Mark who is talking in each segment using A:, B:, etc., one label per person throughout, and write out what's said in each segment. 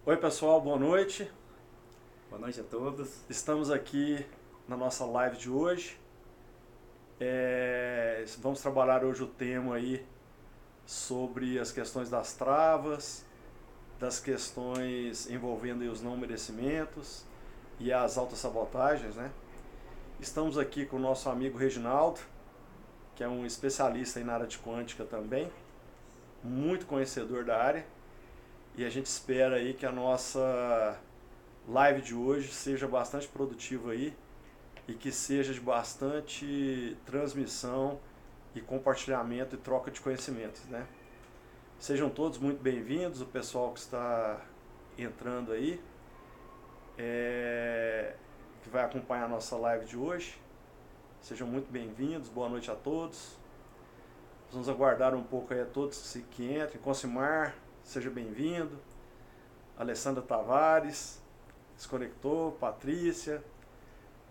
A: Oi pessoal, boa noite.
B: Boa noite a todos.
A: Estamos aqui na nossa live de hoje. Vamos trabalhar hoje o tema aí sobre as questões das travas, das questões envolvendo aí os não merecimentos e as autossabotagens, né? Estamos aqui com o nosso amigo Reginaldo, que é um especialista aí na área de quântica também, muito conhecedor da área, e a gente espera aí que a nossa live de hoje seja bastante produtiva aí e que seja de bastante transmissão e compartilhamento e troca de conhecimentos, né? Sejam todos muito bem-vindos, o pessoal que está entrando aí, que vai acompanhar a nossa live de hoje. Sejam muito bem-vindos, boa noite a todos. Vamos aguardar um pouco aí a todos que entrem. Consimar, seja bem-vindo. Alessandra Tavares, desconectou, Patrícia,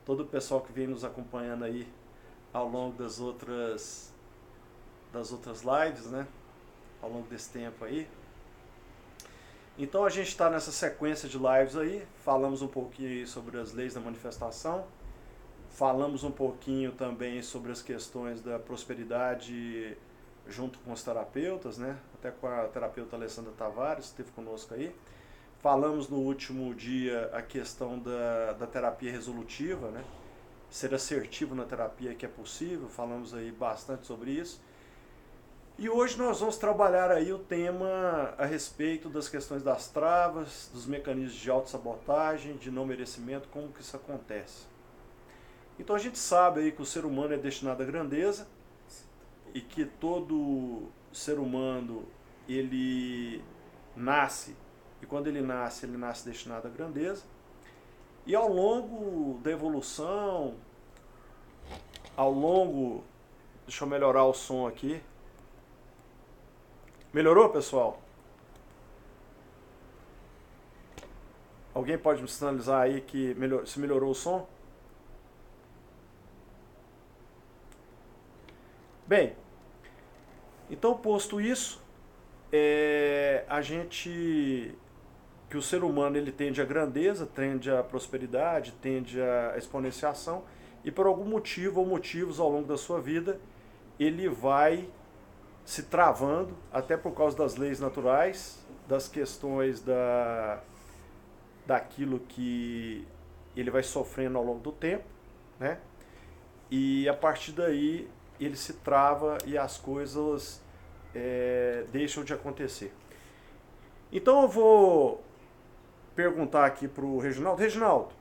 A: todo o pessoal que vem nos acompanhando aí ao longo das outras lives, né? Ao longo desse tempo aí. Então a gente está nessa sequência de lives aí, falamos um pouquinho sobre as leis da manifestação, falamos um pouquinho também sobre as questões da prosperidade junto com os terapeutas, né? Até com a terapeuta Alessandra Tavares, que esteve conosco aí. Falamos no último dia a questão da terapia resolutiva, né? Ser assertivo na terapia que é possível, falamos aí bastante sobre isso. E hoje nós vamos trabalhar aí o tema a respeito das questões das travas, dos mecanismos de autossabotagem, de não merecimento, como que isso acontece. Então a gente sabe aí que o ser humano é destinado à grandeza e que todo ser humano, ele nasce, e quando ele nasce destinado à grandeza. E ao longo da evolução, deixa eu melhorar o som aqui. Melhorou, pessoal? Alguém pode me sinalizar aí que se melhorou o som? Bem, então posto isso, que o ser humano ele tende à grandeza, tende à prosperidade, tende à exponenciação, e por algum motivo ou motivos ao longo da sua vida, ele vai se travando, até por causa das leis naturais, das questões daquilo que ele vai sofrendo ao longo do tempo, né? E a partir daí ele se trava e as coisas deixam de acontecer. Então eu vou perguntar aqui para o Reginaldo. Reginaldo,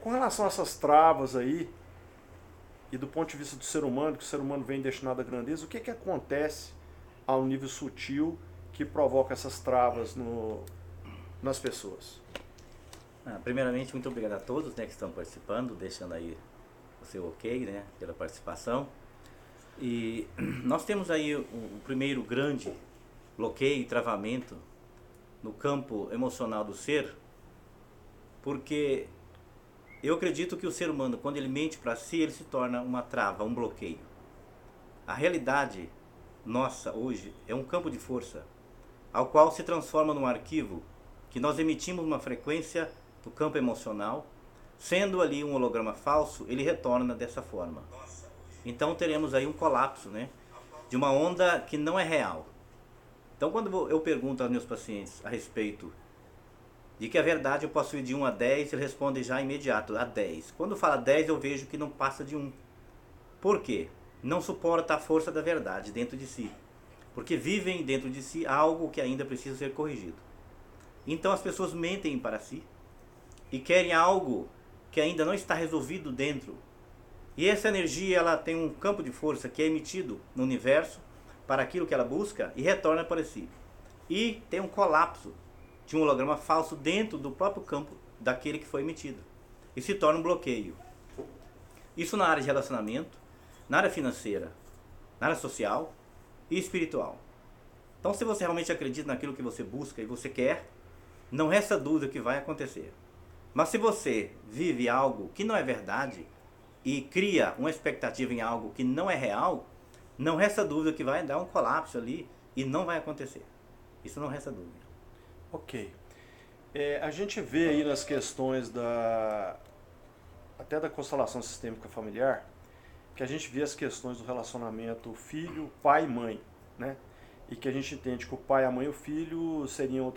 A: com relação a essas travas aí, e do ponto de vista do ser humano, que o ser humano vem destinado à grandeza, o que acontece a um nível sutil que provoca essas travas nas pessoas?
B: Primeiramente, muito obrigado a todos, né, que estão participando, deixando aí o seu ok, né, pela participação. E nós temos aí o primeiro grande bloqueio e travamento no campo emocional do ser, porque eu acredito que o ser humano, quando ele mente para si, ele se torna uma trava, um bloqueio. A realidade nossa hoje é um campo de força, ao qual se transforma num arquivo que nós emitimos uma frequência do campo emocional, sendo ali um holograma falso, ele retorna dessa forma. Então teremos aí um colapso, né, de uma onda que não é real. Então quando eu pergunto aos meus pacientes a respeito de que a verdade eu posso ir de 1 a 10, ele responde já imediato, a 10. Quando fala 10 eu vejo que não passa de 1. Por quê? Não suporta a força da verdade dentro de si. Porque vivem dentro de si algo que ainda precisa ser corrigido. Então as pessoas mentem para si e querem algo que ainda não está resolvido dentro. E essa energia ela tem um campo de força que é emitido no universo para aquilo que ela busca e retorna para si. E tem um colapso de um holograma falso dentro do próprio campo daquele que foi emitido. E se torna um bloqueio. Isso na área de relacionamento, na área financeira, na área social e espiritual. Então se você realmente acredita naquilo que você busca e você quer, não resta dúvida que vai acontecer. Mas se você vive algo que não é verdade e cria uma expectativa em algo que não é real, não resta dúvida que vai dar um colapso ali e não vai acontecer. Isso não resta dúvida.
A: Ok. A gente vê aí nas questões até da constelação sistêmica familiar, que a gente vê as questões do relacionamento filho, pai e mãe, né? E que a gente entende que o pai, a mãe e o filho seriam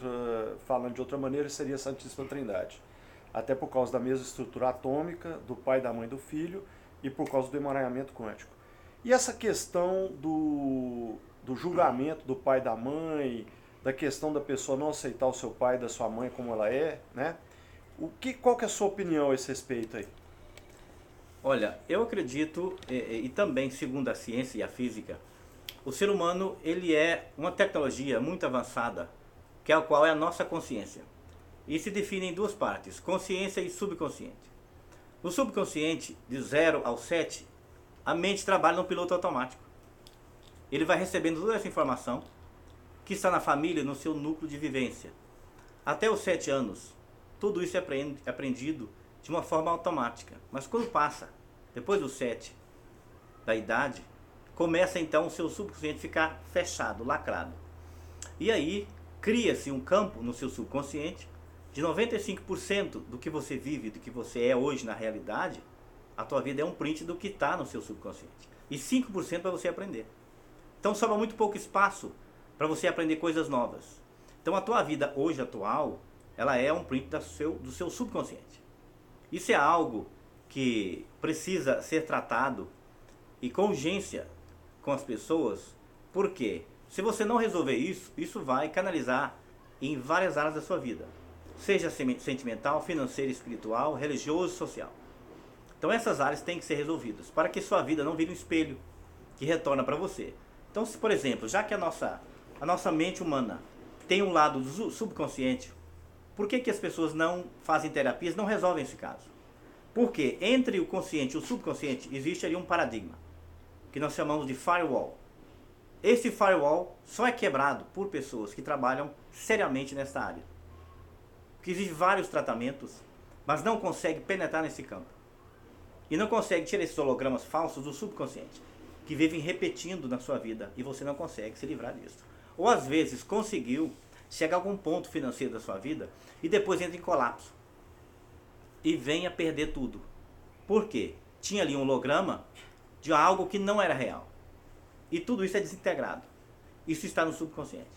A: falando de outra maneira, seria a Santíssima Trindade. Até por causa da mesma estrutura atômica do pai, da mãe e do filho e por causa do emaranhamento quântico. E essa questão do julgamento do pai e da mãe, da questão da pessoa não aceitar o seu pai e da sua mãe como ela é, né? Qual que é a sua opinião a esse respeito aí?
B: Olha, eu acredito, e também segundo a ciência e a física, o ser humano ele é uma tecnologia muito avançada, que é a qual é a nossa consciência. E se define em duas partes, consciência e subconsciente. No subconsciente, de 0 ao 7, a mente trabalha no piloto automático. Ele vai recebendo toda essa informação que está na família, no seu núcleo de vivência. Até os 7 anos, tudo isso é aprendido de uma forma automática. Mas quando passa, depois dos 7 da idade, começa então o seu subconsciente a ficar fechado, lacrado. E aí cria-se um campo no seu subconsciente de 95% do que você vive, do que você é hoje na realidade. A tua vida é um print do que está no seu subconsciente. E 5% para você aprender. Então sobra muito pouco espaço para você aprender coisas novas. Então a tua vida hoje atual, ela é um print do seu subconsciente. Isso é algo que precisa ser tratado e com urgência com as pessoas, porque se você não resolver isso, isso vai canalizar em várias áreas da sua vida, seja sentimental, financeira, espiritual, religioso, social. Então essas áreas têm que ser resolvidas para que sua vida não vire um espelho que retorna para você. Então, se, por exemplo, já que a nossa mente humana tem um lado do subconsciente, por que as pessoas não fazem terapias, não resolvem esse caso? Porque entre o consciente e o subconsciente existe ali um paradigma, que nós chamamos de firewall. Esse firewall só é quebrado por pessoas que trabalham seriamente nessa área. Que existe vários tratamentos, mas não consegue penetrar nesse campo. E não consegue tirar esses hologramas falsos do subconsciente, que vivem repetindo na sua vida, e você não consegue se livrar disso. Ou às vezes conseguiu chegar a algum ponto financeiro da sua vida e depois entra em colapso. E vem a perder tudo. Por quê? Tinha ali um holograma de algo que não era real. E tudo isso é desintegrado. Isso está no subconsciente.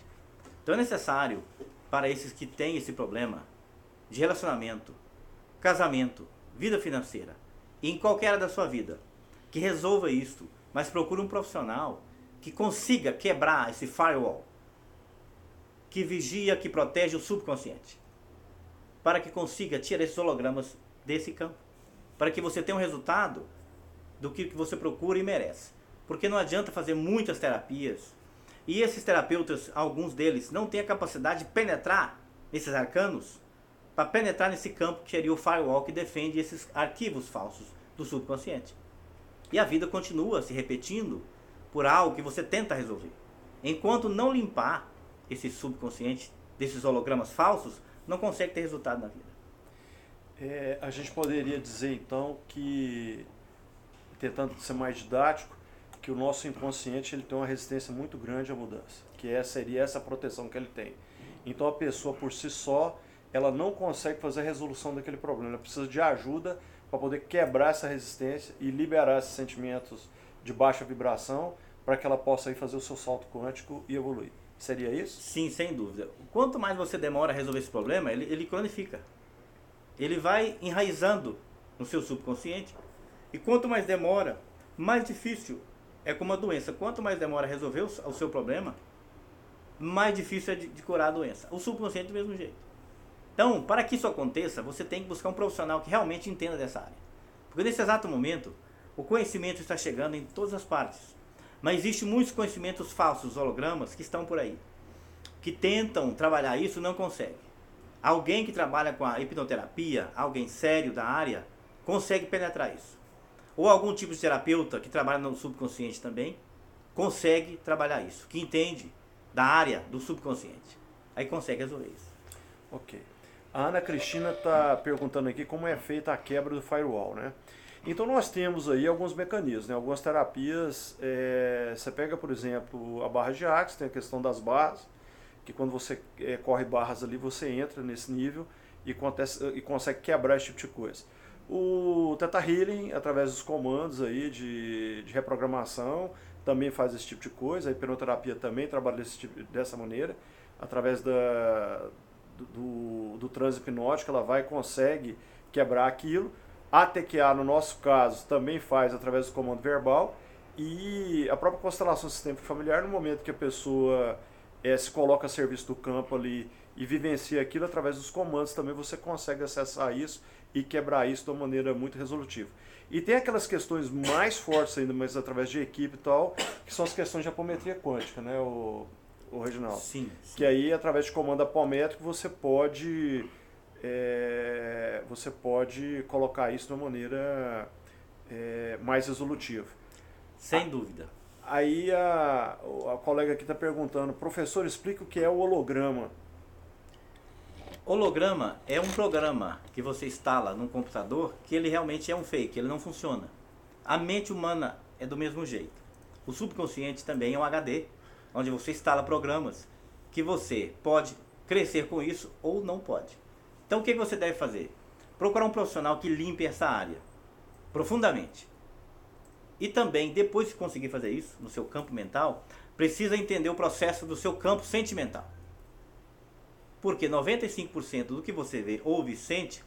B: Então é necessário, para esses que têm esse problema de relacionamento, casamento, vida financeira, e em qualquer área da sua vida, que resolva isso, mas procure um profissional que consiga quebrar esse firewall, que vigia, que protege o subconsciente, para que consiga tirar esses hologramas desse campo, para que você tenha um resultado do que você procura e merece. Porque não adianta fazer muitas terapias, e esses terapeutas, alguns deles, não têm a capacidade de penetrar nesses arcanos, para penetrar nesse campo que seria o firewall que defende esses arquivos falsos do subconsciente. E a vida continua se repetindo por algo que você tenta resolver. Enquanto não limpar esse subconsciente desses hologramas falsos, não consegue ter resultado na vida.
A: A gente poderia dizer então que, tentando ser mais didático, que o nosso inconsciente ele tem uma resistência muito grande à mudança, que seria essa proteção que ele tem. Então a pessoa por si só, ela não consegue fazer a resolução daquele problema, ela precisa de ajuda para poder quebrar essa resistência e liberar esses sentimentos de baixa vibração para que ela possa aí fazer o seu salto quântico e evoluir. Seria isso?
B: Sim, sem dúvida. Quanto mais você demora a resolver esse problema, ele cronifica. Ele vai enraizando no seu subconsciente. E quanto mais demora, mais difícil é como uma doença. Quanto mais demora a resolver o seu problema, mais difícil é de curar a doença. O subconsciente do mesmo jeito. Então, para que isso aconteça, você tem que buscar um profissional que realmente entenda dessa área. Porque nesse exato momento, o conhecimento está chegando em todas as partes. Mas existem muitos conhecimentos falsos, hologramas, que estão por aí. Que tentam trabalhar isso e não conseguem. Alguém que trabalha com a hipnoterapia, alguém sério da área, consegue penetrar isso. Ou algum tipo de terapeuta que trabalha no subconsciente também, consegue trabalhar isso. Que entende da área do subconsciente. Aí consegue resolver isso.
A: Ok. A Ana Cristina está perguntando aqui como é feita a quebra do firewall, né? Então nós temos aí alguns mecanismos, né? Algumas terapias, você pega, por exemplo, a barra de Axis, tem a questão das barras, que quando você corre barras ali, você entra nesse nível e consegue quebrar esse tipo de coisa. O Theta Healing, através dos comandos aí de reprogramação, também faz esse tipo de coisa. A hipnoterapia também trabalha dessa maneira, através do transe hipnótico, ela vai e consegue quebrar aquilo. A TQA, no nosso caso, também faz através do comando verbal. E a própria constelação sistêmica familiar, no momento que a pessoa se coloca a serviço do campo ali e vivencia aquilo, através dos comandos também você consegue acessar isso e quebrar isso de uma maneira muito resolutiva. E tem aquelas questões mais fortes ainda, mas através de equipe e tal, que são as questões de apometria quântica, né, o Reginaldo?
B: Sim.
A: Que aí, através de comando apométrico, você pode colocar isso de uma maneira mais resolutiva.
B: Sem dúvida.
A: Aí a colega aqui está perguntando, professor, explica o que é o holograma.
B: Holograma é um programa que você instala num computador que ele realmente é um fake, ele não funciona. A mente humana é do mesmo jeito. O subconsciente também é um HD, onde você instala programas que você pode crescer com isso ou não pode. Então o que você deve fazer? Procurar um profissional que limpe essa área profundamente. E também, depois de conseguir fazer isso no seu campo mental, precisa entender o processo do seu campo sentimental. Porque 95% do que você vê, ouve e sente,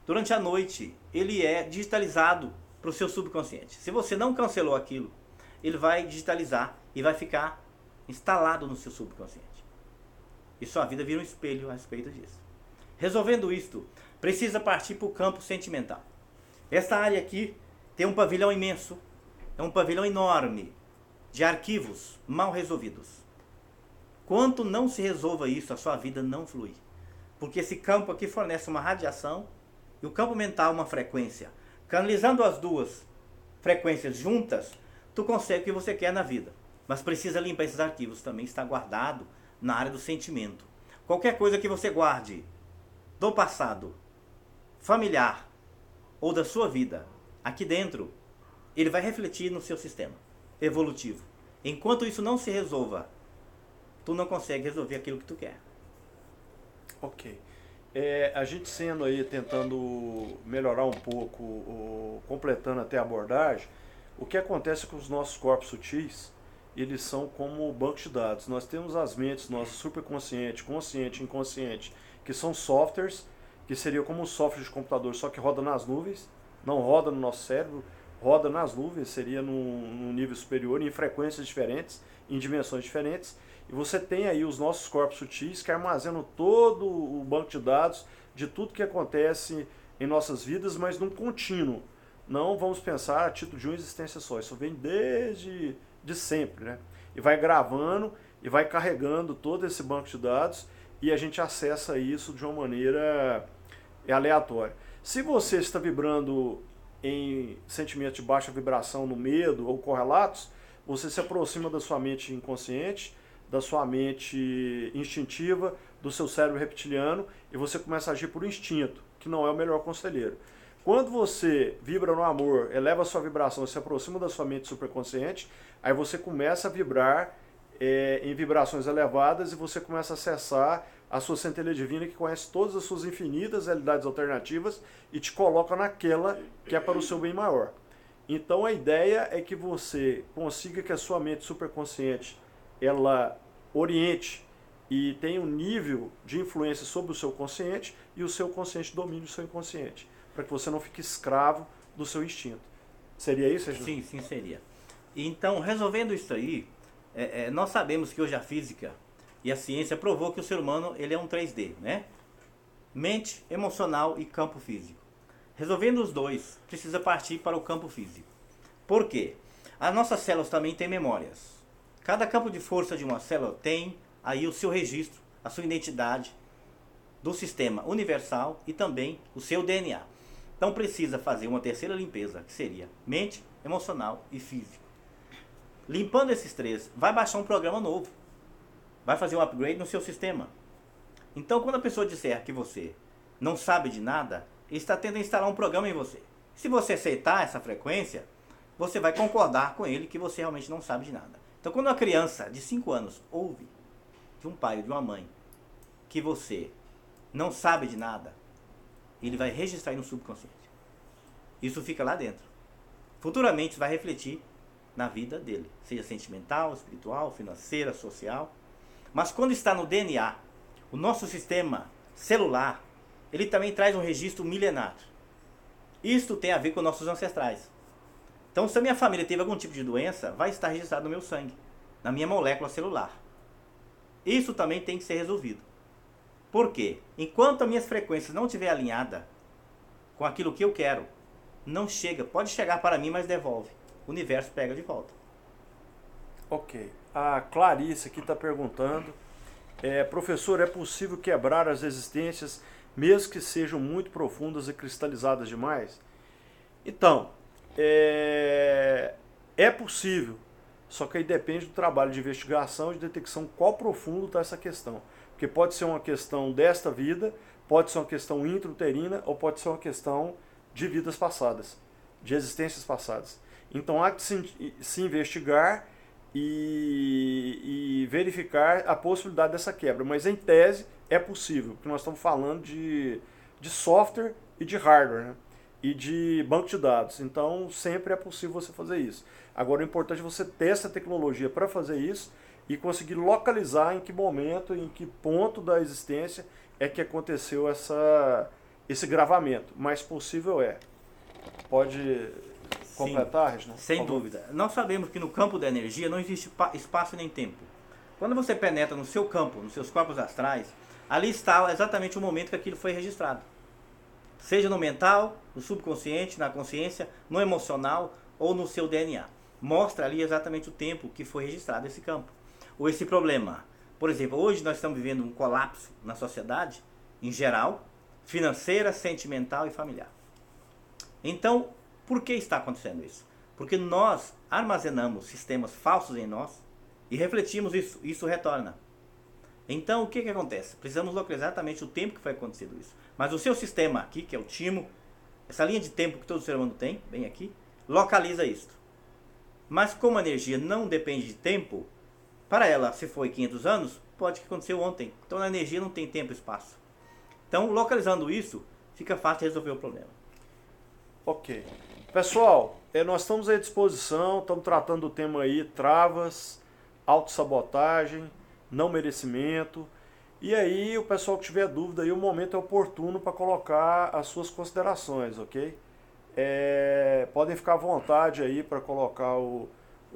B: durante a noite, ele é digitalizado para o seu subconsciente. Se você não cancelou aquilo, ele vai digitalizar e vai ficar instalado no seu subconsciente. E sua vida vira um espelho a respeito disso. Resolvendo isto, precisa partir para o campo sentimental. Essa área aqui tem um pavilhão imenso, é um pavilhão enorme de arquivos mal resolvidos. Quanto não se resolva isso, a sua vida não flui. Porque esse campo aqui fornece uma radiação e o campo mental uma frequência. Canalizando as duas frequências juntas, tu consegue o que você quer na vida. Mas precisa limpar esses arquivos, também está guardado na área do sentimento. Qualquer coisa que você guarde do passado, familiar ou da sua vida, aqui dentro, ele vai refletir no seu sistema evolutivo. Enquanto isso não se resolva, tu não consegue resolver aquilo que tu quer.
A: Ok. A gente sendo aí, tentando melhorar um pouco, completando até a abordagem, o que acontece com os nossos corpos sutis, eles são como banco de dados. Nós temos as mentes, nosso superconsciente, consciente, inconsciente, que são softwares, que seria como um software de computador, só que roda nas nuvens, não roda no nosso cérebro, roda nas nuvens, seria num nível superior, em frequências diferentes, em dimensões diferentes. E você tem aí os nossos corpos sutis que armazenam todo o banco de dados de tudo que acontece em nossas vidas, mas num contínuo. Não vamos pensar a título de uma existência só. Isso vem desde sempre, né? E vai gravando e vai carregando todo esse banco de dados e a gente acessa isso de uma maneira aleatória. Se você está vibrando em sentimento de baixa vibração, no medo ou correlatos, você se aproxima da sua mente inconsciente, da sua mente instintiva, do seu cérebro reptiliano e você começa a agir por instinto, que não é o melhor conselheiro. Quando você vibra no amor, eleva a sua vibração, se aproxima da sua mente superconsciente, aí você começa a vibrar em vibrações elevadas e você começa a acessar a sua centelha divina que conhece todas as suas infinitas realidades alternativas e te coloca naquela que é para o seu bem maior. Então a ideia é que você consiga que a sua mente superconsciente ela oriente e tenha um nível de influência sobre o seu consciente e o seu consciente domine o seu inconsciente, para que você não fique escravo do seu instinto. Seria isso, Reginaldo?
B: Sim, seria. Então, resolvendo isso aí, nós sabemos que hoje a física e a ciência provou que o ser humano ele é um 3D, né? Mente, emocional e campo físico. Resolvendo os dois, precisa partir para o campo físico. Por quê? As nossas células também têm memórias. Cada campo de força de uma célula tem aí o seu registro, a sua identidade do sistema universal e também o seu DNA. Então precisa fazer uma terceira limpeza, que seria mente, emocional e físico. Limpando esses três, vai baixar um programa novo. Vai fazer um upgrade no seu sistema. Então quando a pessoa disser que você não sabe de nada, ele está tentando instalar um programa em você. Se você aceitar essa frequência, você vai concordar com ele que você realmente não sabe de nada. Então quando uma criança de 5 anos ouve de um pai ou de uma mãe que você não sabe de nada, ele vai registrar aí no subconsciente. Isso fica lá dentro. Futuramente vai refletir na vida dele, seja sentimental, espiritual, financeira, social. Mas quando está no DNA, o nosso sistema celular, ele também traz um registro milenar. Isto tem a ver com nossos ancestrais. Então, se a minha família teve algum tipo de doença, vai estar registrado no meu sangue, na minha molécula celular. Isso também tem que ser resolvido. Por quê? Enquanto as minhas frequências não estiver alinhada com aquilo que eu quero, não chega. Pode chegar para mim, mas devolve. O universo pega de volta.
A: Ok. A Clarice aqui está perguntando, professor, é possível quebrar as resistências, mesmo que sejam muito profundas e cristalizadas demais? Então, é possível, só que aí depende do trabalho de investigação e de detecção qual profundo está essa questão. Porque pode ser uma questão desta vida, pode ser uma questão intrauterina ou pode ser uma questão de vidas passadas, de existências passadas. Então há que se investigar e verificar a possibilidade dessa quebra. Mas em tese é possível, porque nós estamos falando de software e de hardware, né? E de banco de dados. Então sempre é possível você fazer isso. Agora o importante é você ter essa tecnologia para fazer isso e conseguir localizar em que momento, em que ponto da existência é que aconteceu esse gravamento. Mas possível é. Pode completar, Reginaldo?
B: Sem dúvida. Nós sabemos que no campo da energia não existe espaço nem tempo. Quando você penetra no seu campo, nos seus corpos astrais, ali está exatamente o momento que aquilo foi registrado. Seja no mental, no subconsciente, na consciência, no emocional ou no seu DNA. Mostra ali exatamente o tempo que foi registrado esse campo. Ou esse problema. Por exemplo, hoje nós estamos vivendo um colapso na sociedade, em geral, financeira, sentimental e familiar. Então, por que está acontecendo isso? Porque nós armazenamos sistemas falsos em nós e refletimos isso. Isso retorna. Então, o que acontece? Precisamos localizar exatamente o tempo que foi acontecido isso. Mas o seu sistema aqui, que é o timo, essa linha de tempo que todo ser humano tem, bem aqui, localiza isso. Mas como a energia não depende de tempo, para ela, se foi 500 anos, pode que aconteceu ontem. Então, a energia não tem tempo e espaço. Então, localizando isso, fica fácil de resolver o problema.
A: Ok. Pessoal, nós estamos à disposição, estamos tratando do tema aí, travas, autossabotagem, não merecimento. E aí, o pessoal que tiver dúvida, aí, o momento é oportuno para colocar as suas considerações, ok? Podem ficar à vontade aí para colocar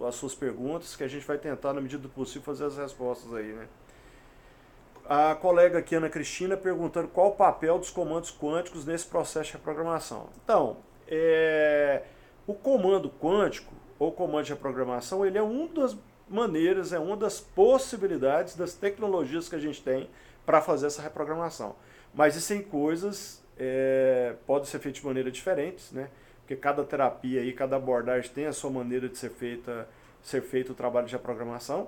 A: as suas perguntas, que a gente vai tentar, na medida do possível, fazer as respostas aí, né? A colega aqui, Ana Cristina, perguntando qual o papel dos comandos quânticos nesse processo de reprogramação. Então, o comando quântico, ou comando de reprogramação, ele é uma das maneiras, é uma das possibilidades das tecnologias que a gente tem para fazer essa reprogramação. Mas existem coisas, podem ser feitas de maneiras diferentes, né? Porque cada terapia e cada abordagem tem a sua maneira de ser feito o trabalho de reprogramação,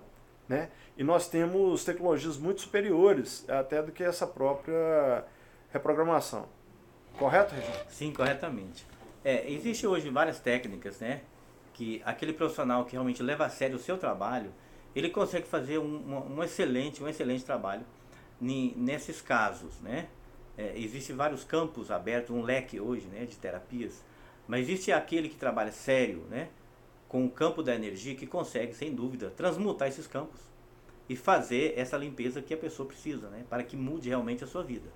A: né? E nós temos tecnologias muito superiores até do que essa própria reprogramação. Correto, Reginaldo?
B: Sim, corretamente. Existem hoje várias técnicas, né? Que aquele profissional que realmente leva a sério o seu trabalho, ele consegue fazer um excelente trabalho nesses casos, né? Existem vários campos abertos, um leque hoje, né, de terapias, mas existe aquele que trabalha sério, né, com o campo da energia, que consegue, sem dúvida, transmutar esses campos e fazer essa limpeza que a pessoa precisa, né, para que mude realmente a sua vida.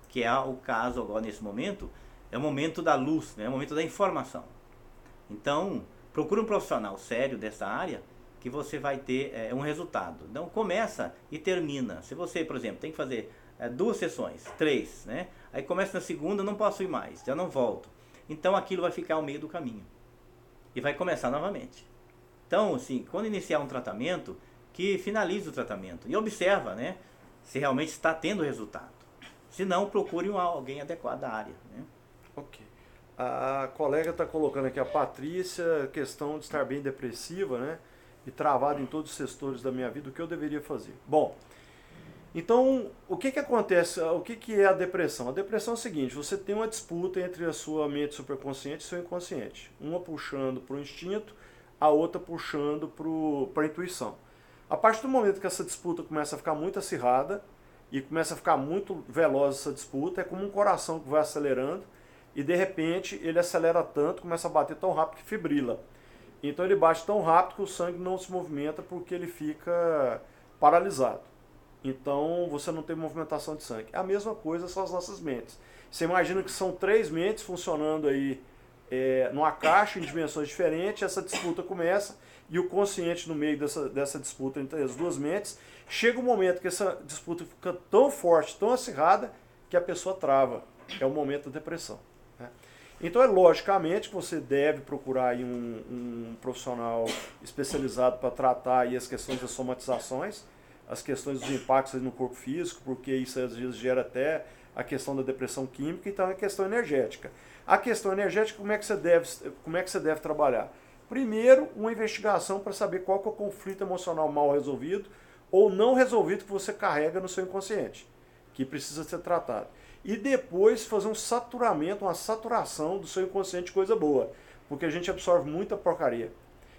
B: Que é o caso agora, nesse momento, é o momento da luz, né, é o momento da informação. Então, procure um profissional sério dessa área que você vai ter um resultado. Então, começa e termina. Se você, por exemplo, tem que fazer 2 sessões, 3, né? Aí começa na segunda, não posso ir mais, já não volto. Então, aquilo vai ficar ao meio do caminho. E vai começar novamente. Então, assim, quando iniciar um tratamento, que finalize o tratamento. E observa, né, se realmente está tendo resultado. Se não, procure alguém adequado da área, né?
A: Ok. A colega está colocando aqui, a Patrícia, questão de estar bem depressiva, né? E travada em todos os setores da minha vida, o que eu deveria fazer? Bom, então, o que acontece? O que é a depressão? A depressão é o seguinte, você tem uma disputa entre a sua mente superconsciente e seu inconsciente. Uma puxando para o instinto, a outra puxando para a intuição. A partir do momento que essa disputa começa a ficar muito acirrada e começa a ficar muito veloz essa disputa, é como um coração que vai acelerando e de repente ele acelera tanto, começa a bater tão rápido que fibrila. Então ele bate tão rápido que o sangue não se movimenta porque ele fica paralisado. Então você não tem movimentação de sangue. A mesma coisa são as nossas mentes. Você imagina que são 3 mentes funcionando aí numa caixa em dimensões diferentes, essa disputa começa e o consciente no meio dessa disputa entre as duas mentes, chega um momento que essa disputa fica tão forte, tão acirrada, que a pessoa trava. É o momento da depressão. Né? Então, logicamente, que você deve procurar aí um profissional especializado para tratar aí as questões das somatizações, as questões dos impactos no corpo físico, porque isso às vezes gera até a questão da depressão química, então é a questão energética. A questão energética, como é que você deve trabalhar? Primeiro, uma investigação para saber qual que é o conflito emocional mal resolvido ou não resolvido que você carrega no seu inconsciente, que precisa ser tratado. E depois fazer um saturamento, uma saturação do seu inconsciente de coisa boa, porque a gente absorve muita porcaria.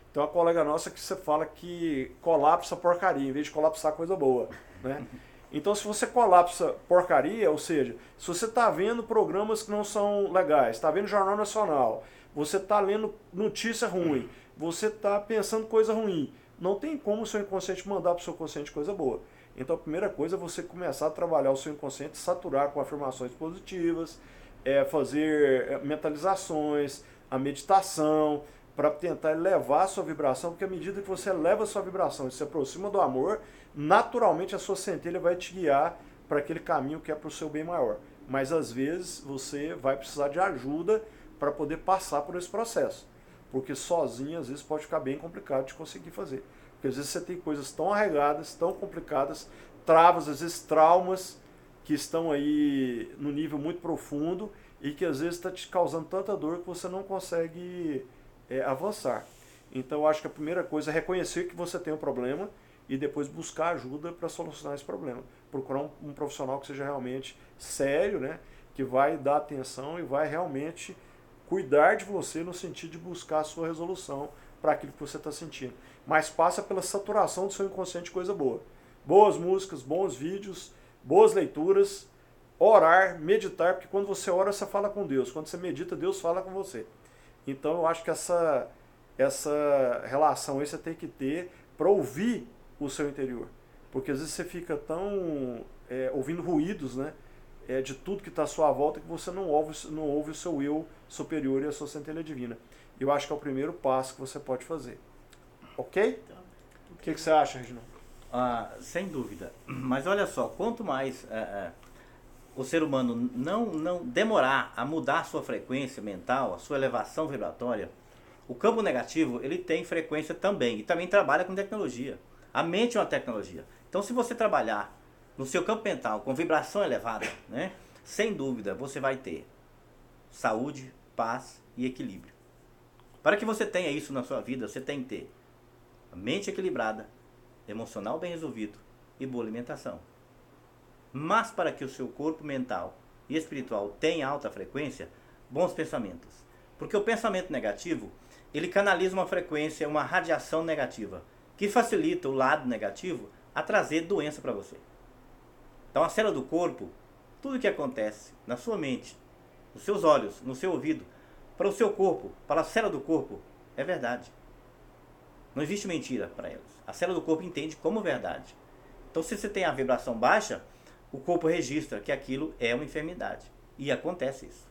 A: Então a colega nossa que você fala que colapsa porcaria, em vez de colapsar coisa boa. Né? Então se você colapsa porcaria, ou seja, se você está vendo programas que não são legais, está vendo Jornal Nacional, você está lendo notícia ruim, você está pensando coisa ruim, não tem como o seu inconsciente mandar para o seu consciente coisa boa. Então a primeira coisa é você começar a trabalhar o seu inconsciente, saturar com afirmações positivas, fazer mentalizações, a meditação, para tentar elevar a sua vibração, porque à medida que você eleva a sua vibração e se aproxima do amor, naturalmente a sua centelha vai te guiar para aquele caminho que é para o seu bem maior. Mas às vezes você vai precisar de ajuda para poder passar por esse processo, porque sozinho às vezes pode ficar bem complicado de conseguir fazer. Porque às vezes você tem coisas tão arraigadas, tão complicadas, travas, às vezes traumas, que estão aí no nível muito profundo e que às vezes está te causando tanta dor que você não consegue avançar. Então eu acho que a primeira coisa é reconhecer que você tem um problema e depois buscar ajuda para solucionar esse problema. Procurar um profissional que seja realmente sério, né? Que vai dar atenção e vai realmente cuidar de você no sentido de buscar a sua resolução para aquilo que você está sentindo. Mas passa pela saturação do seu inconsciente de coisa boa. Boas músicas, bons vídeos, boas leituras, orar, meditar, porque quando você ora, você fala com Deus. Quando você medita, Deus fala com você. Então eu acho que essa relação aí você tem que ter para ouvir o seu interior. Porque às vezes você fica tão ouvindo ruídos, né, de tudo que está à sua volta que você não ouve o seu eu superior e a sua centelha divina. Eu acho que é o primeiro passo que você pode fazer. Ok? O que você acha, Reginaldo?
B: Sem dúvida. Mas olha só, quanto mais o ser humano não demorar a mudar a sua frequência mental, a sua elevação vibratória, o campo negativo ele tem frequência também e também trabalha com tecnologia. A mente é uma tecnologia. Então se você trabalhar no seu campo mental com vibração elevada, né, sem dúvida você vai ter saúde, paz e equilíbrio. Para que você tenha isso na sua vida, você tem que ter a mente equilibrada, emocional bem resolvido e boa alimentação. Mas para que o seu corpo mental e espiritual tenha alta frequência, bons pensamentos. Porque o pensamento negativo, ele canaliza uma frequência, uma radiação negativa, que facilita o lado negativo a trazer doença para você. Então a célula do corpo, tudo que acontece na sua mente, nos seus olhos, no seu ouvido, para o seu corpo, para a célula do corpo, é verdade. Não existe mentira para elas. A célula do corpo entende como verdade. Então se você tem a vibração baixa, o corpo registra que aquilo é uma enfermidade. E acontece isso.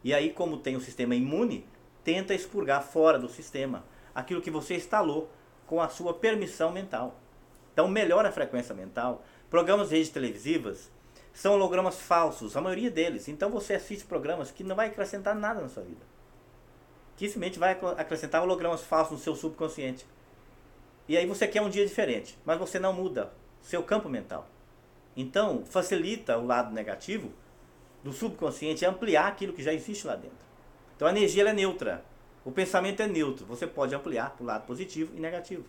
B: E aí, como tem o sistema imune, tenta expurgar fora do sistema aquilo que você instalou com a sua permissão mental. Então melhora a frequência mental. Programas de redes televisivas são hologramas falsos, a maioria deles. Então você assiste programas que não vai acrescentar nada na sua vida. Que simplesmente vai acrescentar hologramas falsos no seu subconsciente. E aí você quer um dia diferente, mas você não muda seu campo mental. Então facilita o lado negativo do subconsciente ampliar aquilo que já existe lá dentro. Então a energia ela é neutra. O pensamento é neutro. Você pode ampliar para o lado positivo e negativo.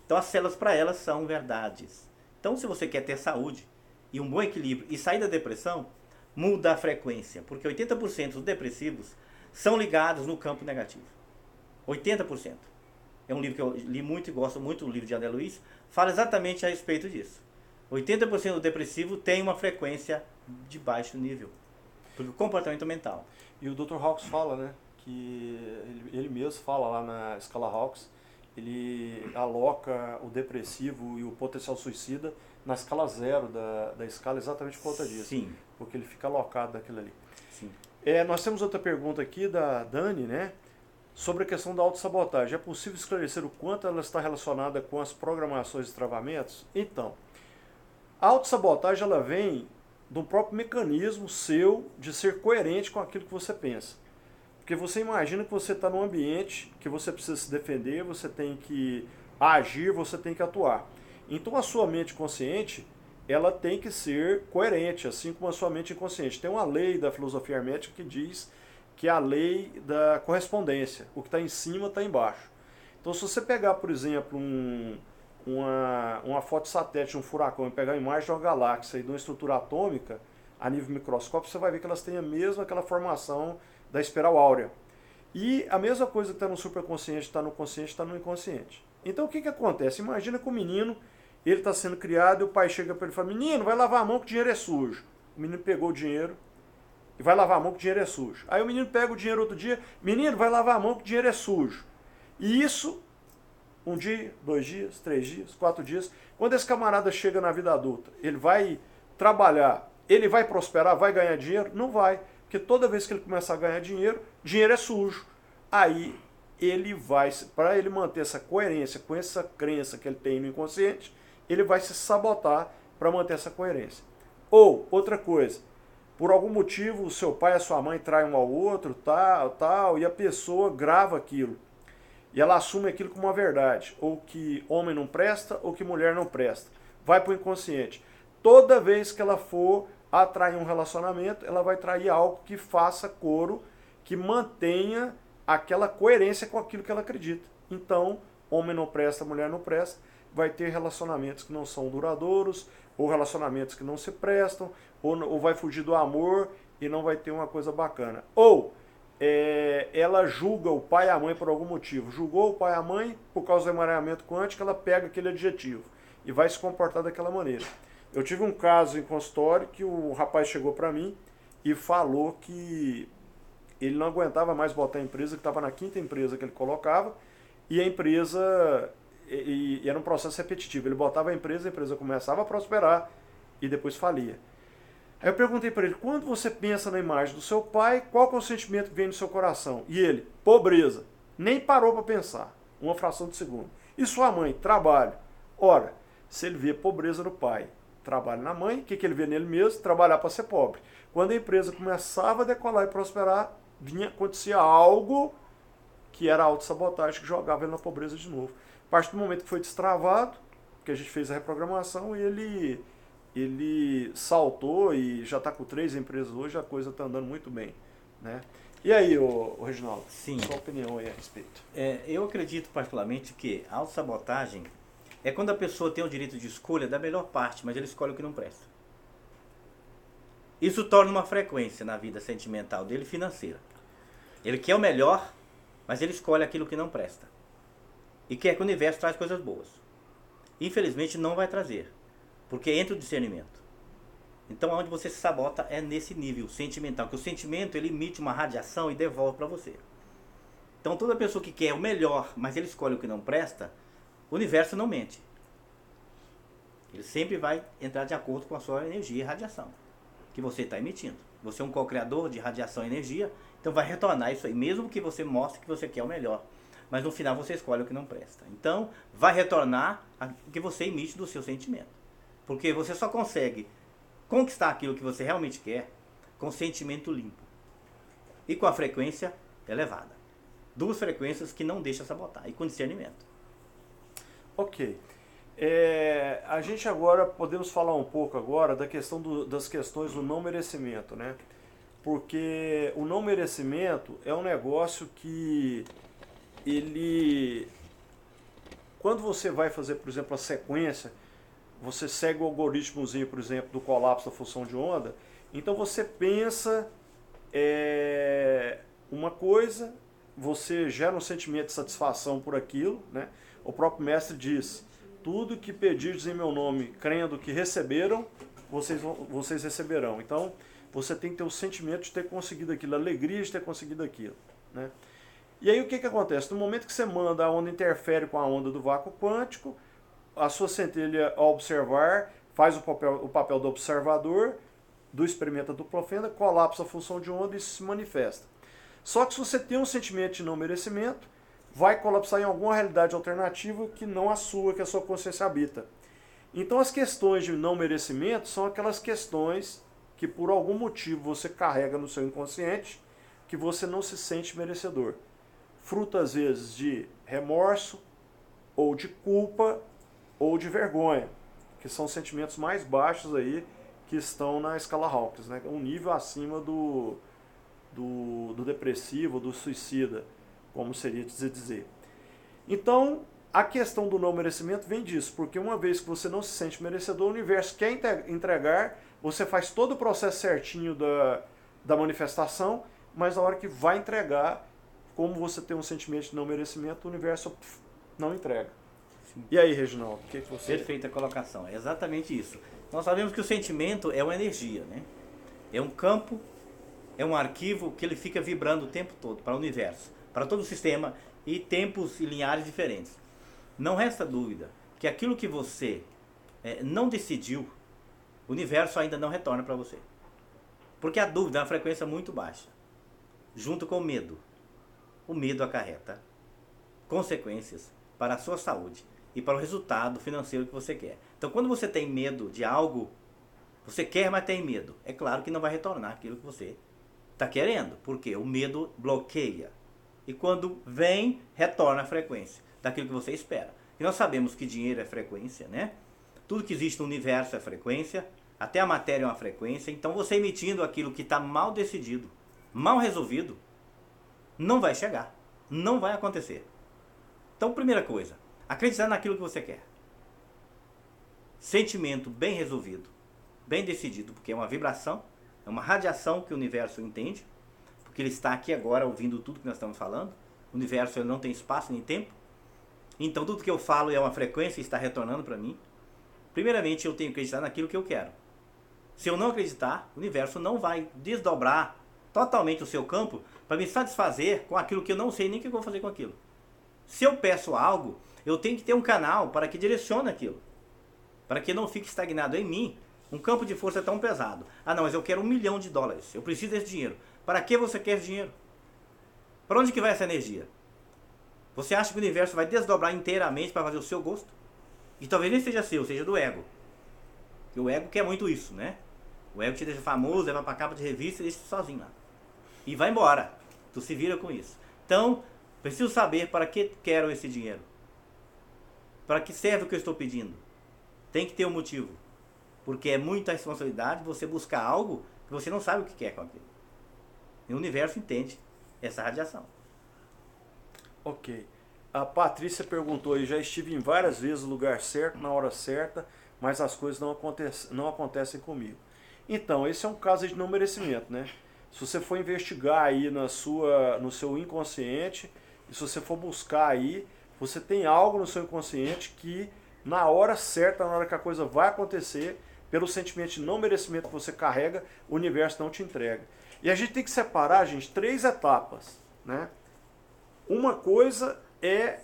B: Então as células para elas são verdades. Então se você quer ter saúde e um bom equilíbrio e sair da depressão, muda a frequência. Porque 80% dos depressivos são ligados no campo negativo. 80%. é um livro que eu li muito e gosto muito, o livro de André Luiz, fala exatamente a respeito disso. 80% do depressivo tem uma frequência de baixo nível, porque o comportamento mental.
A: E o Dr. Hawkes fala, né, que ele mesmo fala lá na escala Hawkes, ele aloca o depressivo e o potencial suicida na escala 0 da escala exatamente por conta disso.
B: Sim.
A: Porque ele fica alocado daquilo ali.
B: Sim.
A: Nós temos outra pergunta aqui da Dani, né, sobre a questão da autossabotagem. É possível esclarecer o quanto ela está relacionada com as programações de travamentos? Então, a autossabotagem ela vem do próprio mecanismo seu de ser coerente com aquilo que você pensa. Porque você imagina que você está num ambiente que você precisa se defender, você tem que agir, você tem que atuar. Então a sua mente consciente, ela tem que ser coerente, assim como a sua mente inconsciente. Tem uma lei da filosofia hermética que diz que é a lei da correspondência. O que está em cima está embaixo. Então se você pegar, por exemplo, uma foto de satélite de um furacão e pegar a imagem de uma galáxia e de uma estrutura atômica a nível microscópico, você vai ver que elas têm a mesma aquela formação da espiral áurea. E a mesma coisa que está no superconsciente, está no consciente, está no inconsciente. Então o que acontece? Imagina que o menino, ele está sendo criado e o pai chega para ele e fala, menino, vai lavar a mão que o dinheiro é sujo. O menino pegou o dinheiro e vai lavar a mão que o dinheiro é sujo. Aí o menino pega o dinheiro outro dia, menino, vai lavar a mão que o dinheiro é sujo. E isso, um dia, 2 dias, 3 dias, 4 dias, quando esse camarada chega na vida adulta, ele vai trabalhar, ele vai prosperar, vai ganhar dinheiro? Não vai. Porque toda vez que ele começar a ganhar dinheiro, dinheiro é sujo. Aí ele vai, para ele manter essa coerência com essa crença que ele tem no inconsciente, ele vai se sabotar para manter essa coerência. Ou, outra coisa, por algum motivo o seu pai e a sua mãe traem um ao outro, tal, e a pessoa grava aquilo. E ela assume aquilo como uma verdade. Ou que homem não presta, ou que mulher não presta. Vai para o inconsciente. Toda vez que ela for atrair um relacionamento, ela vai trair algo que faça coro, que mantenha aquela coerência com aquilo que ela acredita. Então, homem não presta, mulher não presta, vai ter relacionamentos que não são duradouros, ou relacionamentos que não se prestam, ou vai fugir do amor e não vai ter uma coisa bacana. Ou ela julga o pai e a mãe por algum motivo. Julgou o pai e a mãe por causa do emaranhamento quântico, ela pega aquele adjetivo e vai se comportar daquela maneira. Eu tive um caso em consultório que o rapaz chegou para mim e falou que ele não aguentava mais botar a empresa, que estava na 5ª empresa que ele colocava, e a empresa, e era um processo repetitivo, ele botava a empresa começava a prosperar e depois falia. Aí eu perguntei para ele, quando você pensa na imagem do seu pai, qual que é o sentimento que vem no seu coração? E ele, pobreza. Nem parou para pensar, uma fração de segundo. E sua mãe, trabalho. Ora, se ele vê pobreza no pai, trabalho na mãe, o que ele vê nele mesmo? Trabalhar para ser pobre. Quando a empresa começava a decolar e prosperar, acontecia algo que era a autossabotagem, que jogava ele na pobreza de novo. A partir do momento que foi destravado, que a gente fez a reprogramação, ele saltou e já está com 3 empresas hoje, a coisa está andando muito bem, né? E aí, Reginaldo,
B: Sim.
A: Sua opinião aí a respeito?
B: Eu acredito particularmente que a autossabotagem é quando a pessoa tem o direito de escolha da melhor parte, mas ele escolhe o que não presta. Isso torna uma frequência na vida sentimental dele financeira. Ele quer o melhor, mas ele escolhe aquilo que não presta. E quer que o universo traz coisas boas. Infelizmente não vai trazer, porque entra o discernimento. Então onde você se sabota é nesse nível sentimental, que o sentimento ele emite uma radiação e devolve para você. Então toda pessoa que quer o melhor, mas ele escolhe o que não presta, o universo não mente. Ele sempre vai entrar de acordo com a sua energia e radiação que você está emitindo. Você é um co-criador de radiação e energia, então vai retornar isso aí, mesmo que você mostre que você quer o melhor. Mas no final você escolhe o que não presta. Então vai retornar o que você emite do seu sentimento. Porque você só consegue conquistar aquilo que você realmente quer com sentimento limpo. E com a frequência elevada. 2 frequências que não deixam sabotar. E com discernimento.
A: Ok. A gente agora, podemos falar um pouco agora da questão das questões do não merecimento, né? Porque o não merecimento é um negócio que quando você vai fazer, por exemplo, a sequência, você segue o algoritmozinho, por exemplo, do colapso da função de onda, então você pensa uma coisa, você gera um sentimento de satisfação por aquilo, né? O próprio mestre diz, tudo que pedirdes em meu nome, crendo que receberam, vocês receberão. Então, você tem que ter o sentimento de ter conseguido aquilo, a alegria de ter conseguido aquilo, né? E aí o que acontece? No momento que você manda, a onda interfere com a onda do vácuo quântico, a sua centelha, ao observar, faz o papel do observador, do experimento dupla fenda, colapsa a função de onda e isso se manifesta. Só que se você tem um sentimento de não merecimento, vai colapsar em alguma realidade alternativa que não a sua, que a sua consciência habita. Então as questões de não merecimento são aquelas questões que por algum motivo você carrega no seu inconsciente, que você não se sente merecedor. Fruto às vezes de remorso, ou de culpa, ou de vergonha, que são os sentimentos mais baixos aí que estão na escala Hawkins, né? Um nível acima do depressivo, do suicida, como seria dizer. Então, a questão do não merecimento vem disso, porque uma vez que você não se sente merecedor, o universo quer entregar, você faz todo o processo certinho da manifestação, mas na hora que vai entregar, como você tem um sentimento de não merecimento, o universo não entrega. Sim. E aí, Reginaldo, o que você...
B: Perfeita colocação, é exatamente isso. Nós sabemos que o sentimento é uma energia, né? É um campo, é um arquivo que ele fica vibrando o tempo todo para o universo, para todo o sistema e tempos e lineares diferentes. Não resta dúvida que aquilo que você não decidiu, o universo ainda não retorna para você. Porque a dúvida é uma frequência muito baixa, junto com o medo. O medo acarreta consequências para a sua saúde e para o resultado financeiro que você quer. Então, quando você tem medo de algo, você quer, mas tem medo. É claro que não vai retornar aquilo que você está querendo, porque o medo bloqueia. E quando vem, retorna a frequência daquilo que você espera. E nós sabemos que dinheiro é frequência, né? Tudo que existe no universo é frequência, até a matéria é uma frequência. Então, você emitindo aquilo que está mal decidido, mal resolvido, não vai chegar, não vai acontecer. Então, primeira coisa, acreditar naquilo que você quer. Sentimento bem resolvido, bem decidido, porque é uma vibração, é uma radiação que o universo entende, porque ele está aqui agora ouvindo tudo que nós estamos falando. O universo ele não tem espaço nem tempo, então tudo que eu falo é uma frequência e está retornando para mim. Primeiramente, eu tenho que acreditar naquilo que eu quero. Se eu não acreditar, o universo não vai desdobrar totalmente o seu campo para me satisfazer com aquilo que eu não sei nem o que eu vou fazer com aquilo. Se eu peço algo, eu tenho que ter um canal para que direcione aquilo, para que não fique estagnado em mim um campo de força tão pesado. Ah não, mas eu quero $1 milhão, eu preciso desse dinheiro. Para que você quer esse dinheiro? Para onde que vai essa energia? Você acha que o universo vai desdobrar inteiramente para fazer o seu gosto? E talvez nem seja seu, seja do ego. Porque o ego quer muito isso, né? O ego te deixa famoso, leva para capa de revista e deixa sozinho lá. E vai embora. Tu se vira com isso. Então, preciso saber para que quero esse dinheiro. Para que serve o que eu estou pedindo? Tem que ter um motivo. Porque é muita responsabilidade você buscar algo que você não sabe o que quer com aquilo. E o universo entende essa radiação.
A: Ok. A Patrícia perguntou aí, já estive em várias vezes no lugar certo, na hora certa, mas as coisas não acontecem comigo. Então, esse é um caso de não merecimento, né? Se você for investigar aí no seu inconsciente, e se você for buscar aí, você tem algo no seu inconsciente que na hora certa, na hora que a coisa vai acontecer, pelo sentimento de não merecimento que você carrega, o universo não te entrega. E a gente tem que separar, gente, 3 etapas, né? Uma coisa é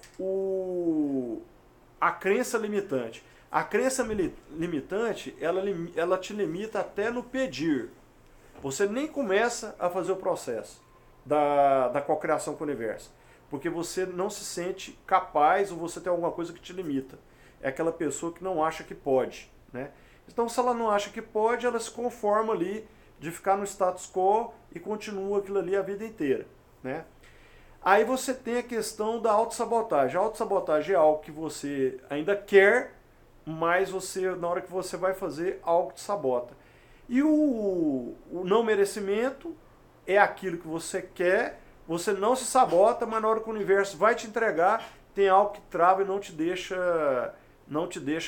A: a crença limitante. A crença limitante, ela te limita até no pedir. Você nem começa a fazer o processo da cocriação com o universo, porque você não se sente capaz ou você tem alguma coisa que te limita. É aquela pessoa que não acha que pode, né? Então, se ela não acha que pode, ela se conforma ali de ficar no status quo e continua aquilo ali a vida inteira, né? Aí você tem a questão da autossabotagem. A autossabotagem é algo que você ainda quer, mas na hora que você vai fazer, algo te sabota. E o não merecimento é aquilo que você quer, você não se sabota, mas na hora que o universo vai te entregar, tem algo que trava e não te deixa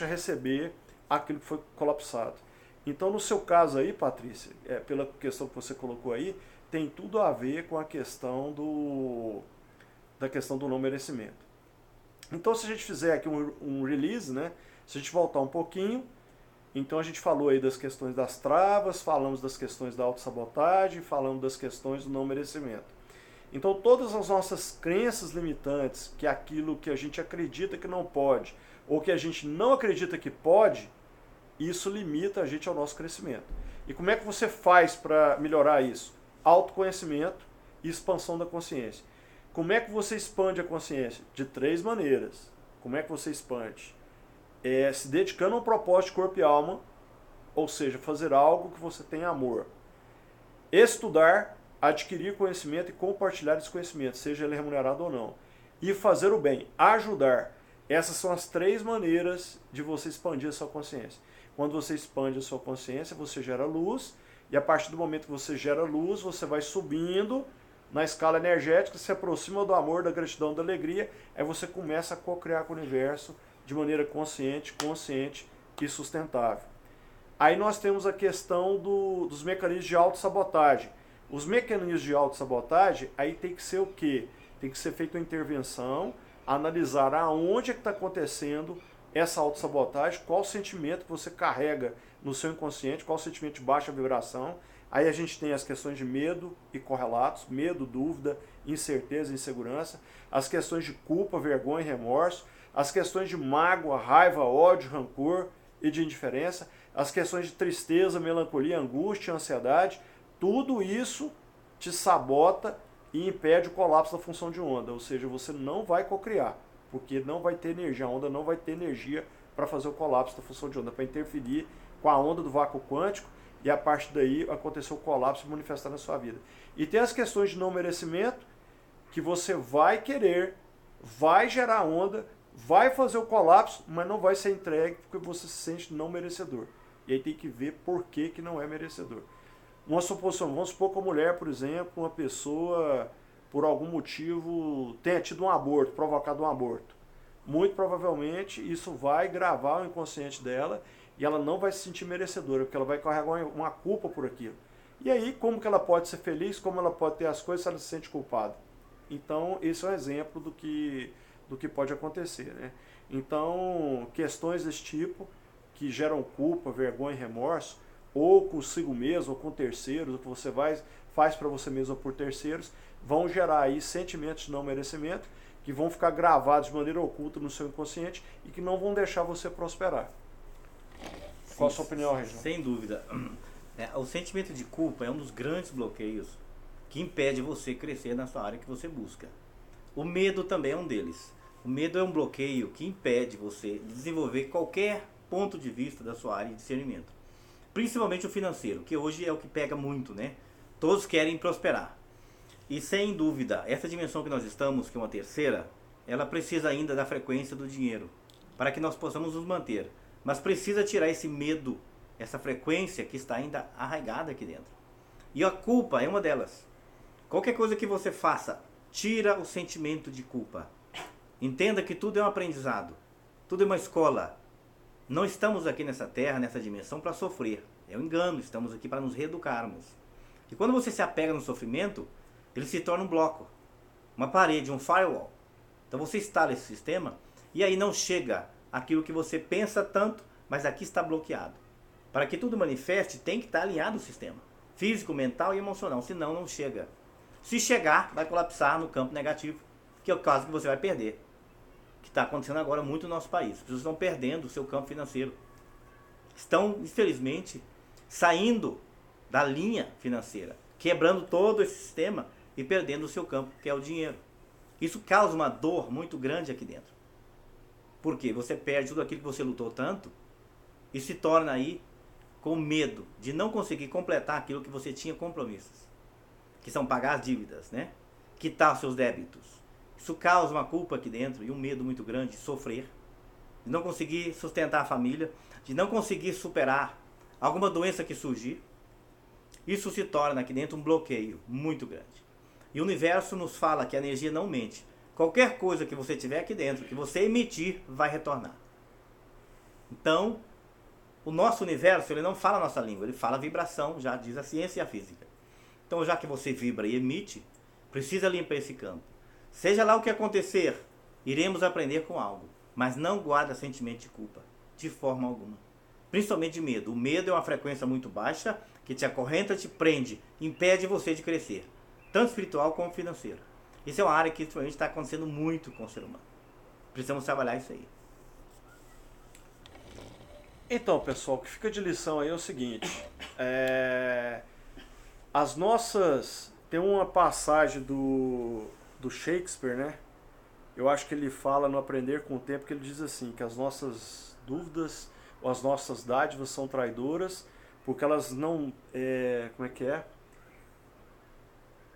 A: receber aquilo que foi colapsado. Então, no seu caso aí, Patrícia, pela questão que você colocou aí, tem tudo a ver com a questão da questão do não merecimento. Então, se a gente fizer aqui um release, né? Se a gente voltar um pouquinho, então a gente falou aí das questões das travas, falamos das questões da autossabotagem, falamos das questões do não merecimento. Então, todas as nossas crenças limitantes, que é aquilo que a gente acredita que não pode, ou que a gente não acredita que pode, isso limita a gente ao nosso crescimento. E como é que você faz para melhorar isso? Autoconhecimento e expansão da consciência. Como é que você expande a consciência? De 3 maneiras. Como é que você expande? Se dedicando a um propósito de corpo e alma, ou seja, fazer algo que você tenha amor. Estudar, adquirir conhecimento e compartilhar esse conhecimento, seja ele remunerado ou não. E fazer o bem, ajudar. Essas são as 3 maneiras de você expandir a sua consciência. Quando você expande a sua consciência, você gera luz, e a partir do momento que você gera luz, você vai subindo na escala energética, se aproxima do amor, da gratidão, da alegria, aí você começa a co-criar com o universo de maneira consciente e sustentável. Aí nós temos a questão dos mecanismos de autossabotagem. Os mecanismos de autossabotagem, aí tem que ser o quê? Tem que ser feita uma intervenção, analisar aonde é que está acontecendo essa autossabotagem, qual sentimento que você carrega no seu inconsciente, qual sentimento de baixa vibração. Aí a gente tem as questões de medo e correlatos, medo, dúvida, incerteza, insegurança, as questões de culpa, vergonha e remorso, as questões de mágoa, raiva, ódio, rancor e de indiferença, as questões de tristeza, melancolia, angústia, ansiedade, tudo isso te sabota e impede o colapso da função de onda, ou seja, você não vai cocriar, porque não vai ter energia, a onda não vai ter energia para fazer o colapso da função de onda, para interferir com a onda do vácuo quântico, e a partir daí aconteceu o colapso e manifestar na sua vida. E tem as questões de não merecimento, que você vai querer, vai gerar onda, vai fazer o colapso, mas não vai ser entregue porque você se sente não merecedor. E aí tem que ver por que não é merecedor. Uma suposição, vamos supor que a mulher, por exemplo, uma pessoa, por algum motivo, tenha tido um aborto, provocado um aborto. Muito provavelmente isso vai gravar o inconsciente dela e ela não vai se sentir merecedora, porque ela vai carregar uma culpa por aquilo. E aí, como que ela pode ser feliz, como ela pode ter as coisas se ela se sente culpada? Então, esse é um exemplo do que pode acontecer, né? Então, questões desse tipo, que geram culpa, vergonha e remorso, ou consigo mesmo, ou com terceiros, o que você faz para você mesmo ou por terceiros, vão gerar aí sentimentos de não merecimento, que vão ficar gravados de maneira oculta no seu inconsciente e que não vão deixar você prosperar. Qual a sua opinião, Reginaldo?
B: Sem dúvida. O sentimento de culpa é um dos grandes bloqueios que impede você crescer na sua área que você busca. O medo também é um deles. O medo é um bloqueio que impede você de desenvolver qualquer ponto de vista da sua área de discernimento. Principalmente o financeiro, que hoje é o que pega muito, né? Todos querem prosperar. E sem dúvida, essa dimensão que nós estamos, que é uma terceira, ela precisa ainda da frequência do dinheiro, para que nós possamos nos manter. Mas precisa tirar esse medo, essa frequência que está ainda arraigada aqui dentro. E a culpa é uma delas. Qualquer coisa que você faça, tira o sentimento de culpa. Entenda que tudo é um aprendizado, tudo é uma escola. Não estamos aqui nessa terra, nessa dimensão, para sofrer. É um engano, estamos aqui para nos reeducarmos. E quando você se apega no sofrimento, ele se torna um bloco, uma parede, um firewall. Então você instala esse sistema e aí não chega aquilo que você pensa tanto, mas aqui está bloqueado. Para que tudo manifeste, tem que estar alinhado o sistema físico, mental e emocional, senão não chega. Se chegar, vai colapsar no campo negativo, que é o caso que você vai perder. Que está acontecendo agora muito no nosso país. As pessoas estão perdendo o seu campo financeiro. Estão, infelizmente, saindo da linha financeira, quebrando todo esse sistema e perdendo o seu campo, que é o dinheiro. Isso causa uma dor muito grande aqui dentro. Por quê? Você perde tudo aquilo que você lutou tanto e se torna aí com medo de não conseguir completar aquilo que você tinha compromissos, que são pagar as dívidas, né? Quitar os seus débitos. Isso causa uma culpa aqui dentro e um medo muito grande de sofrer, de não conseguir sustentar a família, de não conseguir superar alguma doença que surgir. Isso se torna aqui dentro um bloqueio muito grande. E o universo nos fala que a energia não mente. Qualquer coisa que você tiver aqui dentro, que você emitir, vai retornar. Então, o nosso universo, ele não fala a nossa língua, ele fala a vibração, já diz a ciência e a física. Então, já que você vibra e emite, precisa limpar esse campo. Seja lá o que acontecer, iremos aprender com algo. Mas não guarda sentimento de culpa, de forma alguma. Principalmente de medo. O medo é uma frequência muito baixa, que te acorrenta, te prende, impede você de crescer. Tanto espiritual como financeiro. Isso é uma área que está acontecendo muito com o ser humano. Precisamos trabalhar isso aí.
A: Então, pessoal, o que fica de lição aí é o seguinte. As nossas... Tem uma passagem do Shakespeare, né? Eu acho que ele fala no Aprender com o Tempo, que ele diz assim, que as nossas dúvidas ou as nossas dádivas são traidoras, porque elas não... como é que é?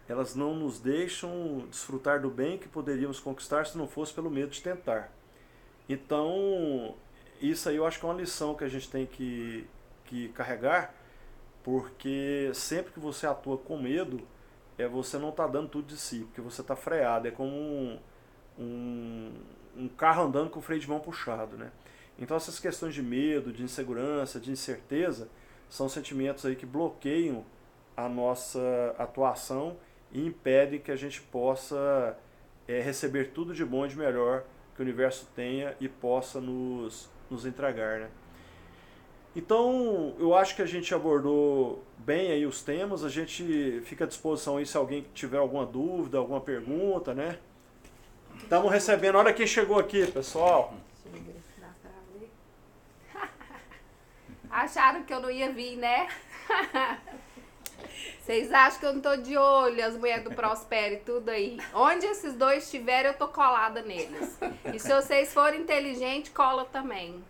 A: Elas não nos deixam desfrutar do bem que poderíamos conquistar se não fosse pelo medo de tentar. Então, isso aí eu acho que é uma lição que a gente tem que carregar, porque sempre que você atua com medo, você não está dando tudo de si, porque você está freado. É como um carro andando com o freio de mão puxado, né? Então essas questões de medo, de insegurança, de incerteza, são sentimentos aí que bloqueiam a nossa atuação e impedem que a gente possa receber tudo de bom e de melhor que o universo tenha e possa nos entregar, né? Então, eu acho que a gente abordou bem aí os temas, a gente fica à disposição aí se alguém tiver alguma dúvida, alguma pergunta, né? Estamos recebendo, olha quem chegou aqui, pessoal.
C: Deixa eu ver se dá pra ver. Acharam que eu não ia vir, né? Vocês acham que eu não tô de olho, as mulheres do Prospero e tudo aí. Onde esses dois estiverem, eu tô colada neles. E se vocês forem inteligentes, cola também.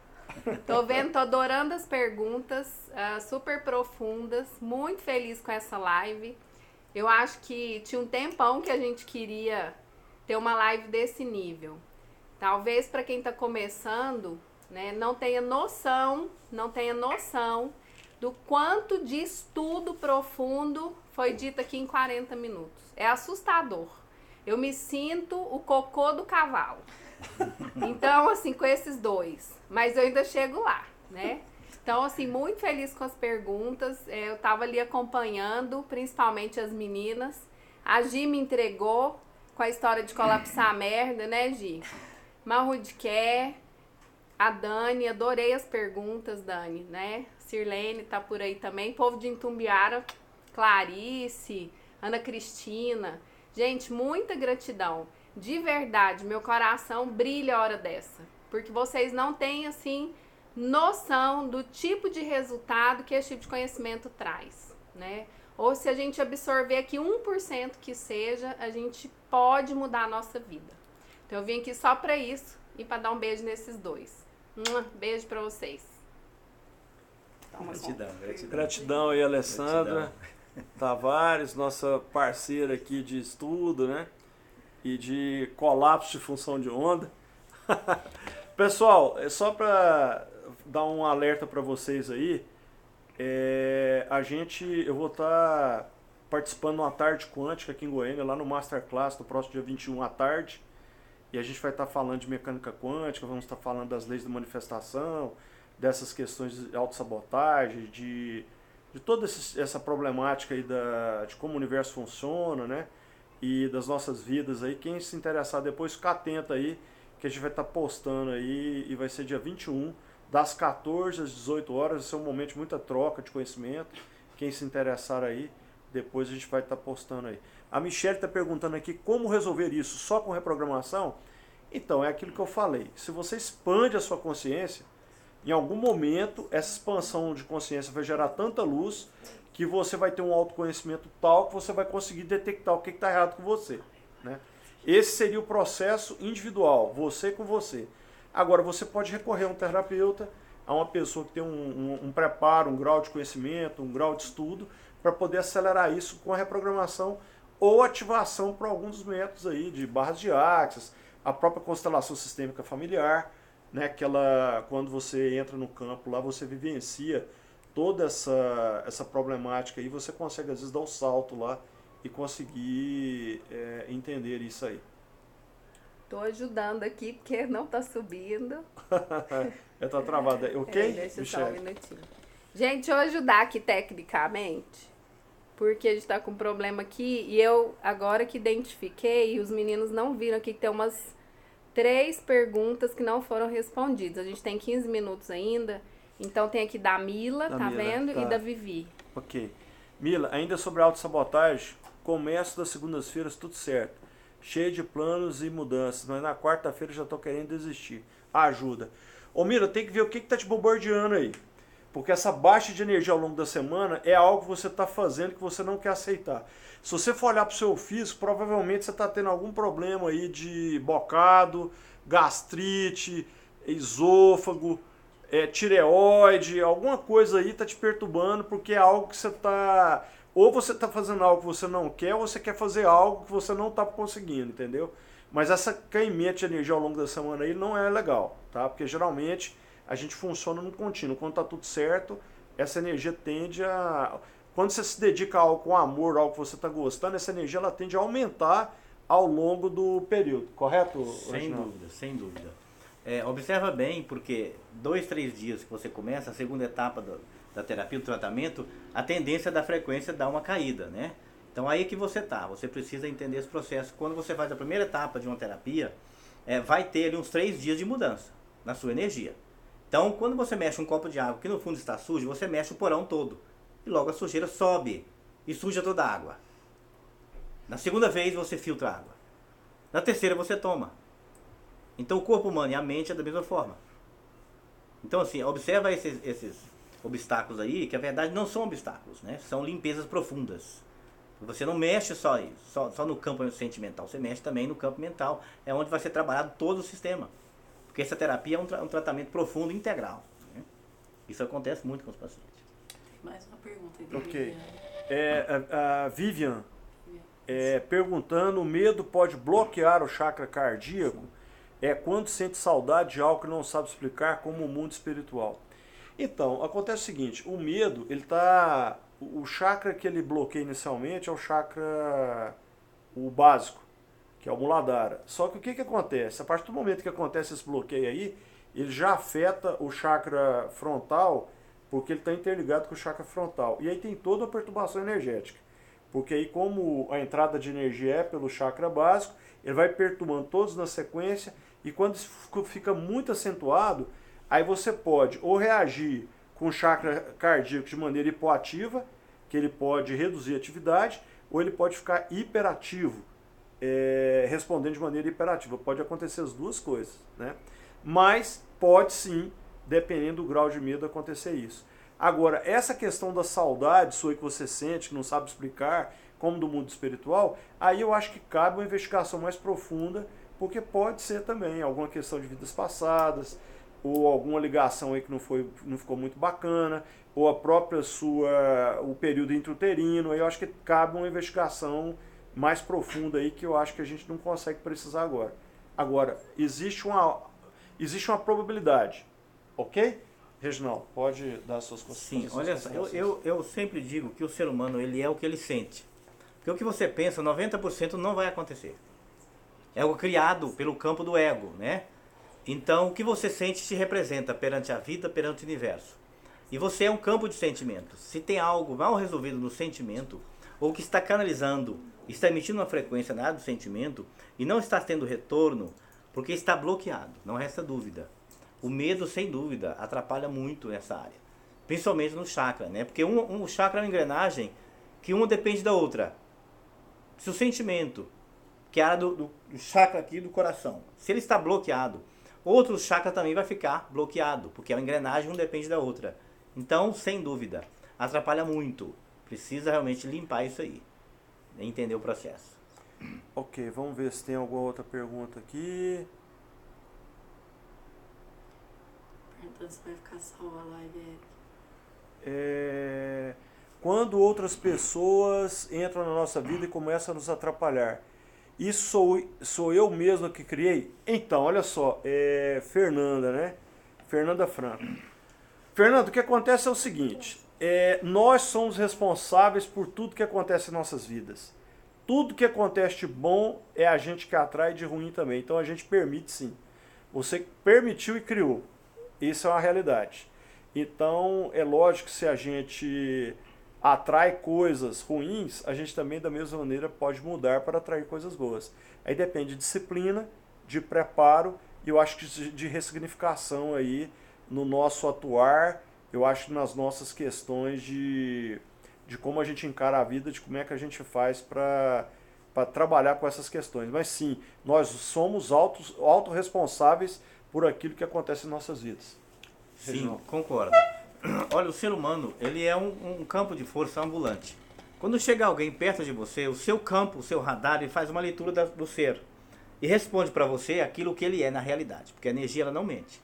C: Tô vendo, tô adorando as perguntas, super profundas, muito feliz com essa live. Eu acho que tinha um tempão que a gente queria ter uma live desse nível. Talvez para quem tá começando, né, não tenha noção do quanto de estudo profundo foi dito aqui em 40 minutos. É assustador. Eu me sinto o cocô do cavalo. Então, assim, com esses dois. Mas eu ainda chego lá, né? Então, assim, muito feliz com as perguntas. Eu tava ali acompanhando, principalmente as meninas. A Gi me entregou com a história de colapsar a merda, né, Gi? Marrude quer. A Dani, adorei as perguntas, Dani, né? Sirlene tá por aí também. Povo de Itumbiara, Clarice, Ana Cristina. Gente, muita gratidão. De verdade, meu coração brilha a hora dessa. Porque vocês não têm, assim, noção do tipo de resultado que esse tipo de conhecimento traz, né? Ou se a gente absorver aqui 1% que seja, a gente pode mudar a nossa vida. Então eu vim aqui só pra isso e pra dar um beijo nesses dois. Beijo pra vocês.
A: Gratidão aí, Alessandra Tavares, nossa parceira aqui de estudo, né? E de colapso de função de onda. Pessoal, é só para dar um alerta para vocês aí, eu vou estar participando de uma tarde quântica aqui em Goiânia, lá no Masterclass, no próximo dia 21 à tarde, e a gente vai estar falando de mecânica quântica, vamos estar falando das leis da manifestação, dessas questões de autossabotagem, de toda essa problemática aí de como o universo funciona, né? E das nossas vidas aí. Quem se interessar depois, fica atento aí, que a gente vai estar postando aí, e vai ser dia 21, das 14 às 18 horas, vai ser um momento de muita troca de conhecimento. Quem se interessar aí, depois a gente vai estar postando aí. A Michelle está perguntando aqui como resolver isso só com reprogramação. Então, é aquilo que eu falei. Se você expande a sua consciência, em algum momento, essa expansão de consciência vai gerar tanta luz que você vai ter um autoconhecimento tal que você vai conseguir detectar o que está errado com você, né? Esse seria o processo individual, você com você. Agora, você pode recorrer a um terapeuta, a uma pessoa que tem um preparo, um grau de conhecimento, um grau de estudo, para poder acelerar isso com a reprogramação ou ativação para alguns dos métodos aí, de barras de Axis, a própria constelação sistêmica familiar, né? Quando você entra no campo lá, você vivencia toda essa problemática aí, você consegue às vezes dar o salto lá e conseguir entender isso aí.
C: Tô ajudando aqui porque não tá subindo.
A: Tá travada. Ok?
C: Deixa só um minutinho. Gente, deixa eu ajudar aqui tecnicamente, porque a gente tá com um problema aqui e eu agora que identifiquei, e os meninos não viram aqui que tem umas 3 perguntas que não foram respondidas. A gente tem 15 minutos ainda, então tem aqui da Mila,
A: Da
C: tá
A: Mila,
C: vendo?
A: tá.
C: E da Vivi.
A: Ok. Mila, ainda sobre autossabotagem, começo das segundas-feiras tudo certo. Cheio de planos e mudanças, mas na quarta-feira já tô querendo desistir. Ajuda. Ô Mila, tem que ver o que tá te bombardeando aí. Porque essa baixa de energia ao longo da semana é algo que você está fazendo que você não quer aceitar. Se você for olhar para o seu físico, provavelmente você está tendo algum problema aí de bocado, gastrite, esôfago, tireoide, alguma coisa aí está te perturbando porque é algo que você está... Ou você está fazendo algo que você não quer, ou você quer fazer algo que você não está conseguindo, entendeu? Mas essa caimento de energia ao longo da semana aí não é legal, tá? Porque geralmente a gente funciona no contínuo. Quando está tudo certo, essa energia tende a... Quando você se dedica a algo com amor, algo que você está gostando, essa energia ela tende a aumentar ao longo do período, correto?
B: Sem dúvida, sem dúvida. Observa bem, porque 2, 3 dias que você começa, a segunda etapa da terapia, do tratamento, a tendência da frequência dá uma caída, né? Então aí que você tá, você precisa entender esse processo. Quando você faz a primeira etapa de uma terapia, vai ter ali uns 3 dias de mudança na sua energia. Então, quando você mexe um copo de água que no fundo está sujo, você mexe o porão todo. E logo a sujeira sobe e suja toda a água. Na segunda vez, você filtra a água. Na terceira, você toma. Então, o corpo humano e a mente é da mesma forma. Então, assim, observa esses obstáculos aí, que a verdade não são obstáculos, né? São limpezas profundas. Você não mexe só no campo sentimental, você mexe também no campo mental. É onde vai ser trabalhado todo o sistema. Porque essa terapia é um tratamento profundo e integral, né? Isso acontece muito com os pacientes.
D: Mais uma pergunta aí.
A: Ok. A Vivian perguntando, o medo pode bloquear o chakra cardíaco? Quando sente saudade de algo que não sabe explicar, como o mundo espiritual. Então, acontece o seguinte, o medo, o chakra que ele bloqueia inicialmente é o chakra básico, que é o Muladhara. Só que o que acontece? A partir do momento que acontece esse bloqueio aí, ele já afeta o chakra frontal, porque ele está interligado com o chakra frontal. E aí tem toda a perturbação energética. Porque aí, como a entrada de energia é pelo chakra básico, ele vai perturbando todos na sequência, e quando isso fica muito acentuado, aí você pode ou reagir com o chakra cardíaco de maneira hipoativa, que ele pode reduzir a atividade, ou ele pode ficar hiperativo, respondendo de maneira hiperativa. Pode acontecer as duas coisas, né? Mas pode sim, dependendo do grau de medo, acontecer isso. Agora, essa questão da saudade sua que você sente, que não sabe explicar, como do mundo espiritual, aí eu acho que cabe uma investigação mais profunda, porque pode ser também alguma questão de vidas passadas, ou alguma ligação aí que não ficou muito bacana, ou a própria o período intrauterino. Aí eu acho que cabe uma investigação mais profunda aí, que eu acho que a gente não consegue precisar agora. Agora, existe uma probabilidade, ok? Reginaldo, pode dar suas considerações.
B: Sim, olha só, eu sempre digo que o ser humano ele é o que ele sente. Porque o que você pensa, 90% não vai acontecer. É algo criado pelo campo do ego, né? Então, o que você sente se representa perante a vida, perante o universo. E você é um campo de sentimentos. Se tem algo mal resolvido no sentimento, ou que está canalizando, está emitindo uma frequência na área do sentimento, e não está tendo retorno, porque está bloqueado, não resta dúvida. O medo, sem dúvida, atrapalha muito nessa área. Principalmente no chakra, né? Porque o chakra é uma engrenagem que uma depende da outra. Se o sentimento, que é a área do chakra aqui do coração, se ele está bloqueado, outro chakra também vai ficar bloqueado, porque a engrenagem um depende da outra. Então, sem dúvida, atrapalha muito. Precisa realmente limpar isso aí, entender o processo.
A: Ok, vamos ver se tem alguma outra pergunta aqui.
D: Perguntando se vai ficar salva a live,
A: Quando outras pessoas entram na nossa vida e começam a nos atrapalhar, isso sou eu mesmo que criei? Então, olha só, Fernanda, né? Fernanda Franco. Fernanda, o que acontece é o seguinte, nós somos responsáveis por tudo que acontece em nossas vidas. Tudo que acontece de bom é a gente que atrai, de ruim também. Então a gente permite sim. Você permitiu e criou. Isso é uma realidade. Então é lógico que se a gente atrai coisas ruins, a gente também da mesma maneira pode mudar para atrair coisas boas. Aí depende de disciplina, de preparo e eu acho que de ressignificação aí no nosso atuar, eu acho que nas nossas questões de como a gente encara a vida, de como é que a gente faz para trabalhar com essas questões. Mas sim, nós somos autorresponsáveis por aquilo que acontece em nossas vidas.
B: Sim,
A: Reginaldo.
B: concordo. Olha, o ser humano, ele é um campo de força ambulante. Quando chega alguém perto de você, o seu campo, o seu radar, ele faz uma leitura do ser e responde para você aquilo que ele é na realidade, porque a energia ela não mente.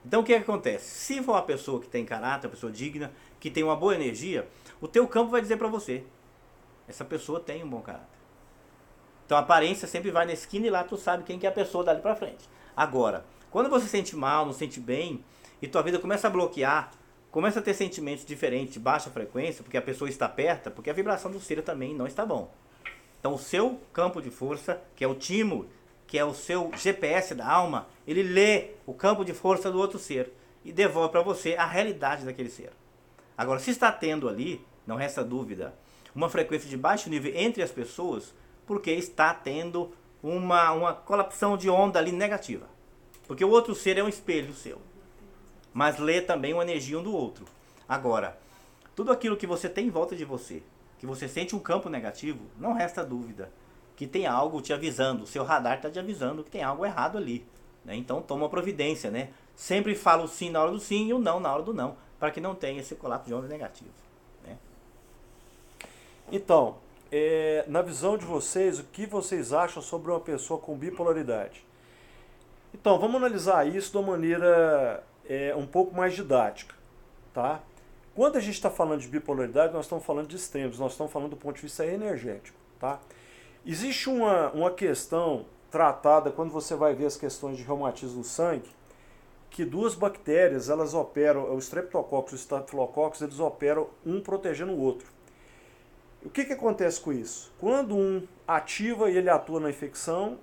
B: Então o que acontece? Se for uma pessoa que tem caráter, uma pessoa digna, que tem uma boa energia, o teu campo vai dizer para você, essa pessoa tem um bom caráter. Então a aparência sempre vai na esquina e lá tu sabe quem que é a pessoa dali para frente. Agora, quando você se sente mal, não se sente bem, e tua vida começa a bloquear, começa a ter sentimentos diferentes, de baixa frequência, porque a pessoa está perto, porque a vibração do ser também não está bom. Então o seu campo de força, que é o timo, que é o seu GPS da alma, ele lê o campo de força do outro ser e devolve para você a realidade daquele ser. Agora, se está tendo ali, não resta dúvida, uma frequência de baixo nível entre as pessoas, porque está tendo uma colapsão de onda ali negativa. Porque o outro ser é um espelho seu, mas lê também uma energia um do outro. Agora, tudo aquilo que você tem em volta de você, que você sente um campo negativo, não resta dúvida que tem algo te avisando, o seu radar está te avisando que tem algo errado ali. Né? Então toma providência, né? Sempre fala o sim na hora do sim e o não na hora do não, para que não tenha esse colapso de onda negativo. Né?
A: Então, na visão de vocês, o que vocês acham sobre uma pessoa com bipolaridade? Então, vamos analisar isso de uma maneira um pouco mais didática. Tá? Quando a gente está falando de bipolaridade, nós estamos falando de extremos, nós estamos falando do ponto de vista energético. Tá? Existe uma questão tratada quando você vai ver as questões de reumatismo no sangue, que duas bactérias, elas operam, o Streptococcus e o Staphylococcus, eles operam um protegendo o outro. O que acontece com isso? Quando um ativa e ele atua na infecção,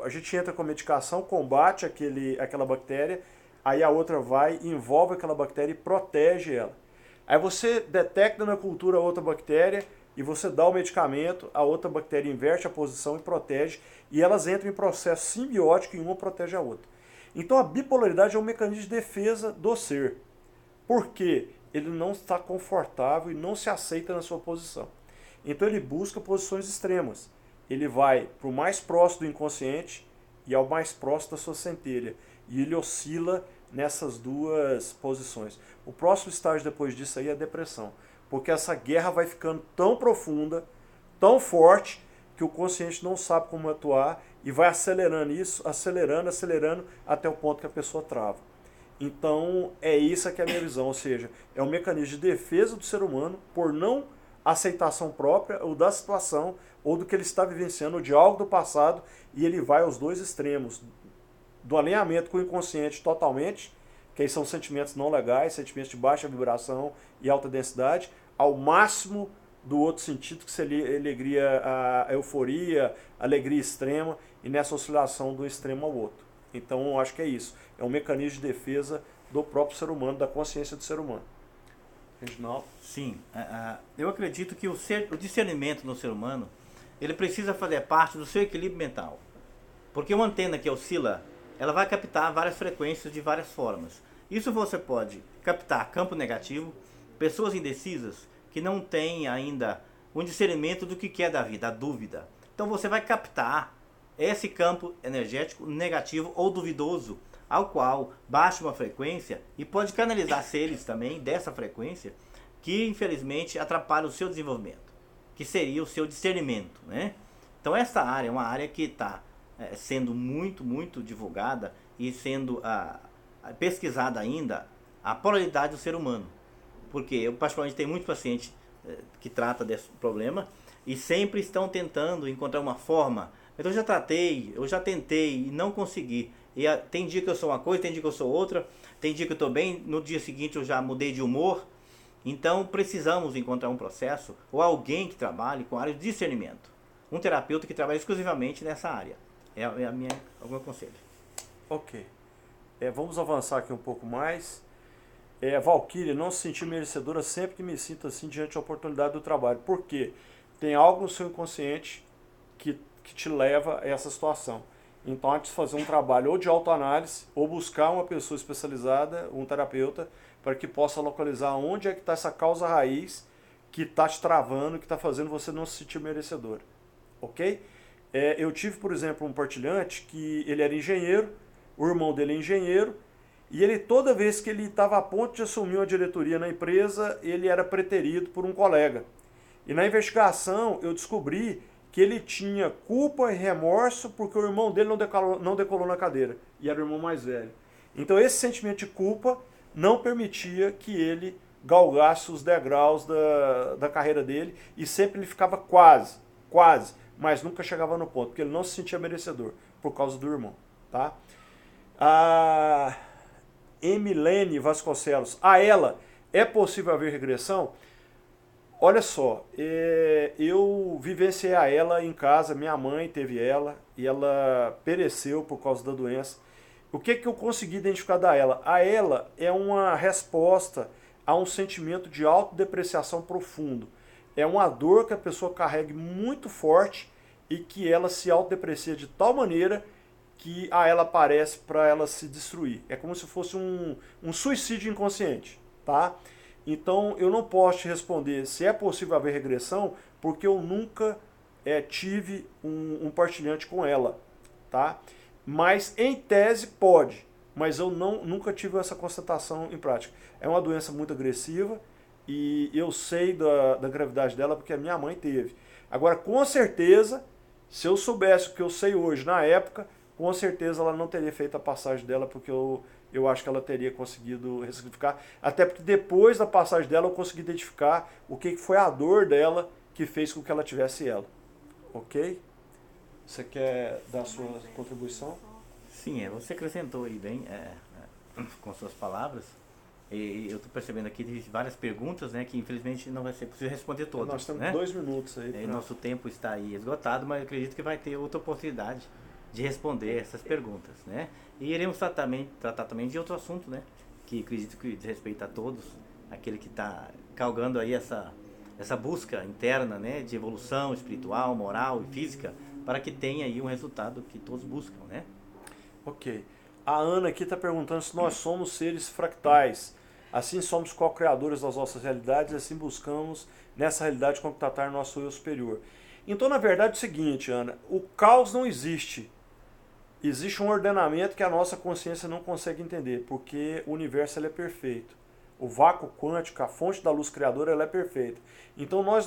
A: a gente entra com a medicação, combate aquela bactéria, aí a outra vai, envolve aquela bactéria e protege ela. Aí você detecta na cultura outra bactéria e você dá o medicamento, a outra bactéria inverte a posição e protege, e elas entram em processo simbiótico e uma protege a outra. Então a bipolaridade é um mecanismo de defesa do ser. Por quê? Ele não está confortável e não se aceita na sua posição. Então ele busca posições extremas. Ele vai para o mais próximo do inconsciente e ao mais próximo da sua centelha. E ele oscila nessas duas posições. O próximo estágio depois disso aí é a depressão. Porque essa guerra vai ficando tão profunda, tão forte, que o consciente não sabe como atuar e vai acelerando isso, acelerando, até o ponto que a pessoa trava. Então, é isso que é a minha visão, ou seja, é um mecanismo de defesa do ser humano por não aceitação própria ou da situação, ou do que ele está vivenciando, ou de algo do passado, e ele vai aos dois extremos, do alinhamento com o inconsciente totalmente, que aí são sentimentos não legais, sentimentos de baixa vibração e alta densidade, ao máximo do outro sentido, que seria alegria, a euforia, alegria extrema, e nessa oscilação do extremo ao outro. Então eu acho que é isso. É um mecanismo de defesa do próprio ser humano, da consciência do ser humano. Reginaldo?
B: Sim, eu acredito que o discernimento no ser humano, ele precisa fazer parte do seu equilíbrio mental. Porque uma antena que oscila, ela vai captar várias frequências de várias formas. Isso você pode captar campo negativo, pessoas indecisas que não têm ainda um discernimento do que é da vida, a dúvida. Então você vai captar esse campo energético negativo ou duvidoso, ao qual baixa uma frequência e pode canalizar seres também dessa frequência que infelizmente atrapalha o seu desenvolvimento, que seria o seu discernimento, né? Então essa área é uma área que está sendo muito divulgada e sendo pesquisada ainda a polaridade do ser humano. Porque eu particularmente tenho muitos pacientes que tratam desse problema e sempre estão tentando encontrar uma forma. Então eu já tratei, eu já tentei e não consegui. E tem dia que eu sou uma coisa, tem dia que eu sou outra, tem dia que eu estou bem, no dia seguinte eu já mudei de humor. Então precisamos encontrar um processo ou alguém que trabalhe com a área de discernimento. Um terapeuta que trabalhe exclusivamente nessa área. É o meu conselho.
A: Ok. Vamos avançar aqui um pouco mais. Valquíria, não se sentir merecedora sempre que me sinto assim diante da oportunidade do trabalho. Por quê? Tem algo no seu inconsciente que te leva a essa situação. Então, antes de fazer um trabalho ou de autoanálise, ou buscar uma pessoa especializada, um terapeuta, para que possa localizar onde é que está essa causa raiz que está te travando, que está fazendo você não se sentir merecedor. Ok? Eu tive, por exemplo, um partilhante que ele era engenheiro, o irmão dele é engenheiro, e ele, toda vez que ele estava a ponto de assumir uma diretoria na empresa, ele era preterido por um colega. E na investigação eu descobri que ele tinha culpa e remorso porque o irmão dele não decolou na cadeira, e era o irmão mais velho. Então esse sentimento de culpa não permitia que ele galgasse os degraus da carreira dele, e sempre ele ficava quase, mas nunca chegava no ponto, porque ele não se sentia merecedor, por causa do irmão. Tá? A Emilene Vasconcelos, a ela, é possível haver regressão? Olha só, eu vivenciei a ela em casa, minha mãe teve ela, e ela pereceu por causa da doença. O que eu consegui identificar da ela? A ela é uma resposta a um sentimento de autodepreciação profundo. É uma dor que a pessoa carrega muito forte e que ela se autodeprecia de tal maneira que a ela parece para ela se destruir. É como se fosse um suicídio inconsciente, tá? Então eu não posso te responder se é possível haver regressão, porque eu nunca tive um partilhante com ela, tá? Mas em tese pode, mas eu nunca tive essa constatação em prática. É uma doença muito agressiva e eu sei da gravidade dela porque a minha mãe teve. Agora, com certeza, se eu soubesse o que eu sei hoje na época, com certeza ela não teria feito a passagem dela, porque eu acho que ela teria conseguido ressignificar. Até porque depois da passagem dela eu consegui identificar o que foi a dor dela que fez com que ela tivesse ela. Ok? Você quer dar a sua contribuição?
B: Sim, você acrescentou aí bem com suas palavras. E eu estou percebendo aqui de várias perguntas, né, que infelizmente não vai ser possível responder todas.
A: Nós temos
B: né?
A: 2 minutos aí.
B: Nosso tempo está aí esgotado, mas eu acredito que vai ter outra oportunidade de responder essas perguntas, né? E iremos tratar também de outro assunto, né? Que acredito que diz respeito a todos, aquele que está galgando aí essa busca interna, né? De evolução espiritual, moral e física, para que tenha aí um resultado que todos buscam, né?
A: Ok. A Ana aqui está perguntando se nós somos seres fractais. Assim somos co-criadores das nossas realidades e assim buscamos nessa realidade contatar nosso eu superior. Então, na verdade, é o seguinte, Ana, o caos não existe. Existe um ordenamento que a nossa consciência não consegue entender, porque o universo ele é perfeito. O vácuo quântico, a fonte da luz criadora, ela é perfeita. Então nós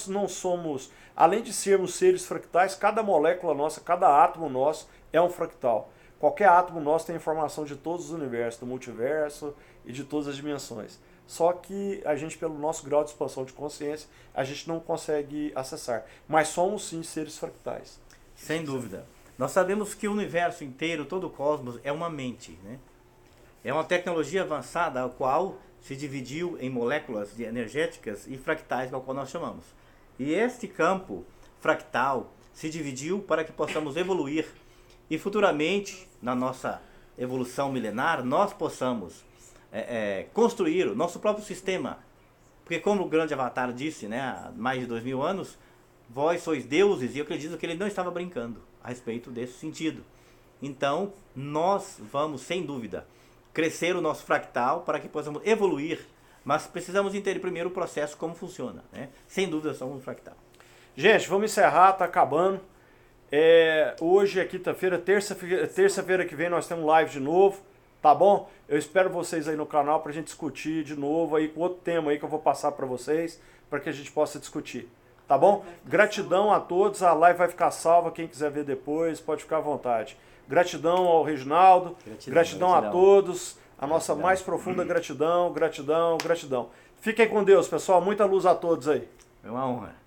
A: não somos, além de sermos seres fractais, cada molécula nossa, cada átomo nosso é um fractal. Qualquer átomo nosso tem informação de todos os universos, do multiverso e de todas as dimensões. Só que a gente, pelo nosso grau de expansão de consciência, a gente não consegue acessar. Mas somos sim seres fractais.
B: Sem dúvida. Nós sabemos que o universo inteiro, todo o cosmos, é uma mente, né? É uma tecnologia avançada a qual se dividiu em moléculas energéticas e fractais, ao qual nós chamamos. E este campo fractal se dividiu para que possamos evoluir e futuramente, na nossa evolução milenar, nós possamos construir o nosso próprio sistema. Porque como o grande Avatar disse, né, há mais de 2000 anos, vós sois deuses, e eu acredito que ele não estava brincando a respeito desse sentido. Então, nós vamos, sem dúvida, crescer o nosso fractal para que possamos evoluir, mas precisamos entender primeiro o processo, como funciona, né? Sem dúvida, somos um fractal.
A: Gente, vamos encerrar, tá acabando. Hoje é quinta-feira, terça-feira que vem nós temos live de novo, tá bom? Eu espero vocês aí no canal pra gente discutir de novo aí com outro tema aí que eu vou passar pra vocês, para que a gente possa discutir. Tá bom? Gratidão a todos, a live vai ficar salva, quem quiser ver depois, pode ficar à vontade. Gratidão ao Reginaldo, gratidão a todos, a nossa mais profunda gratidão. Fiquem com Deus, pessoal, muita luz a todos aí.
B: É uma honra.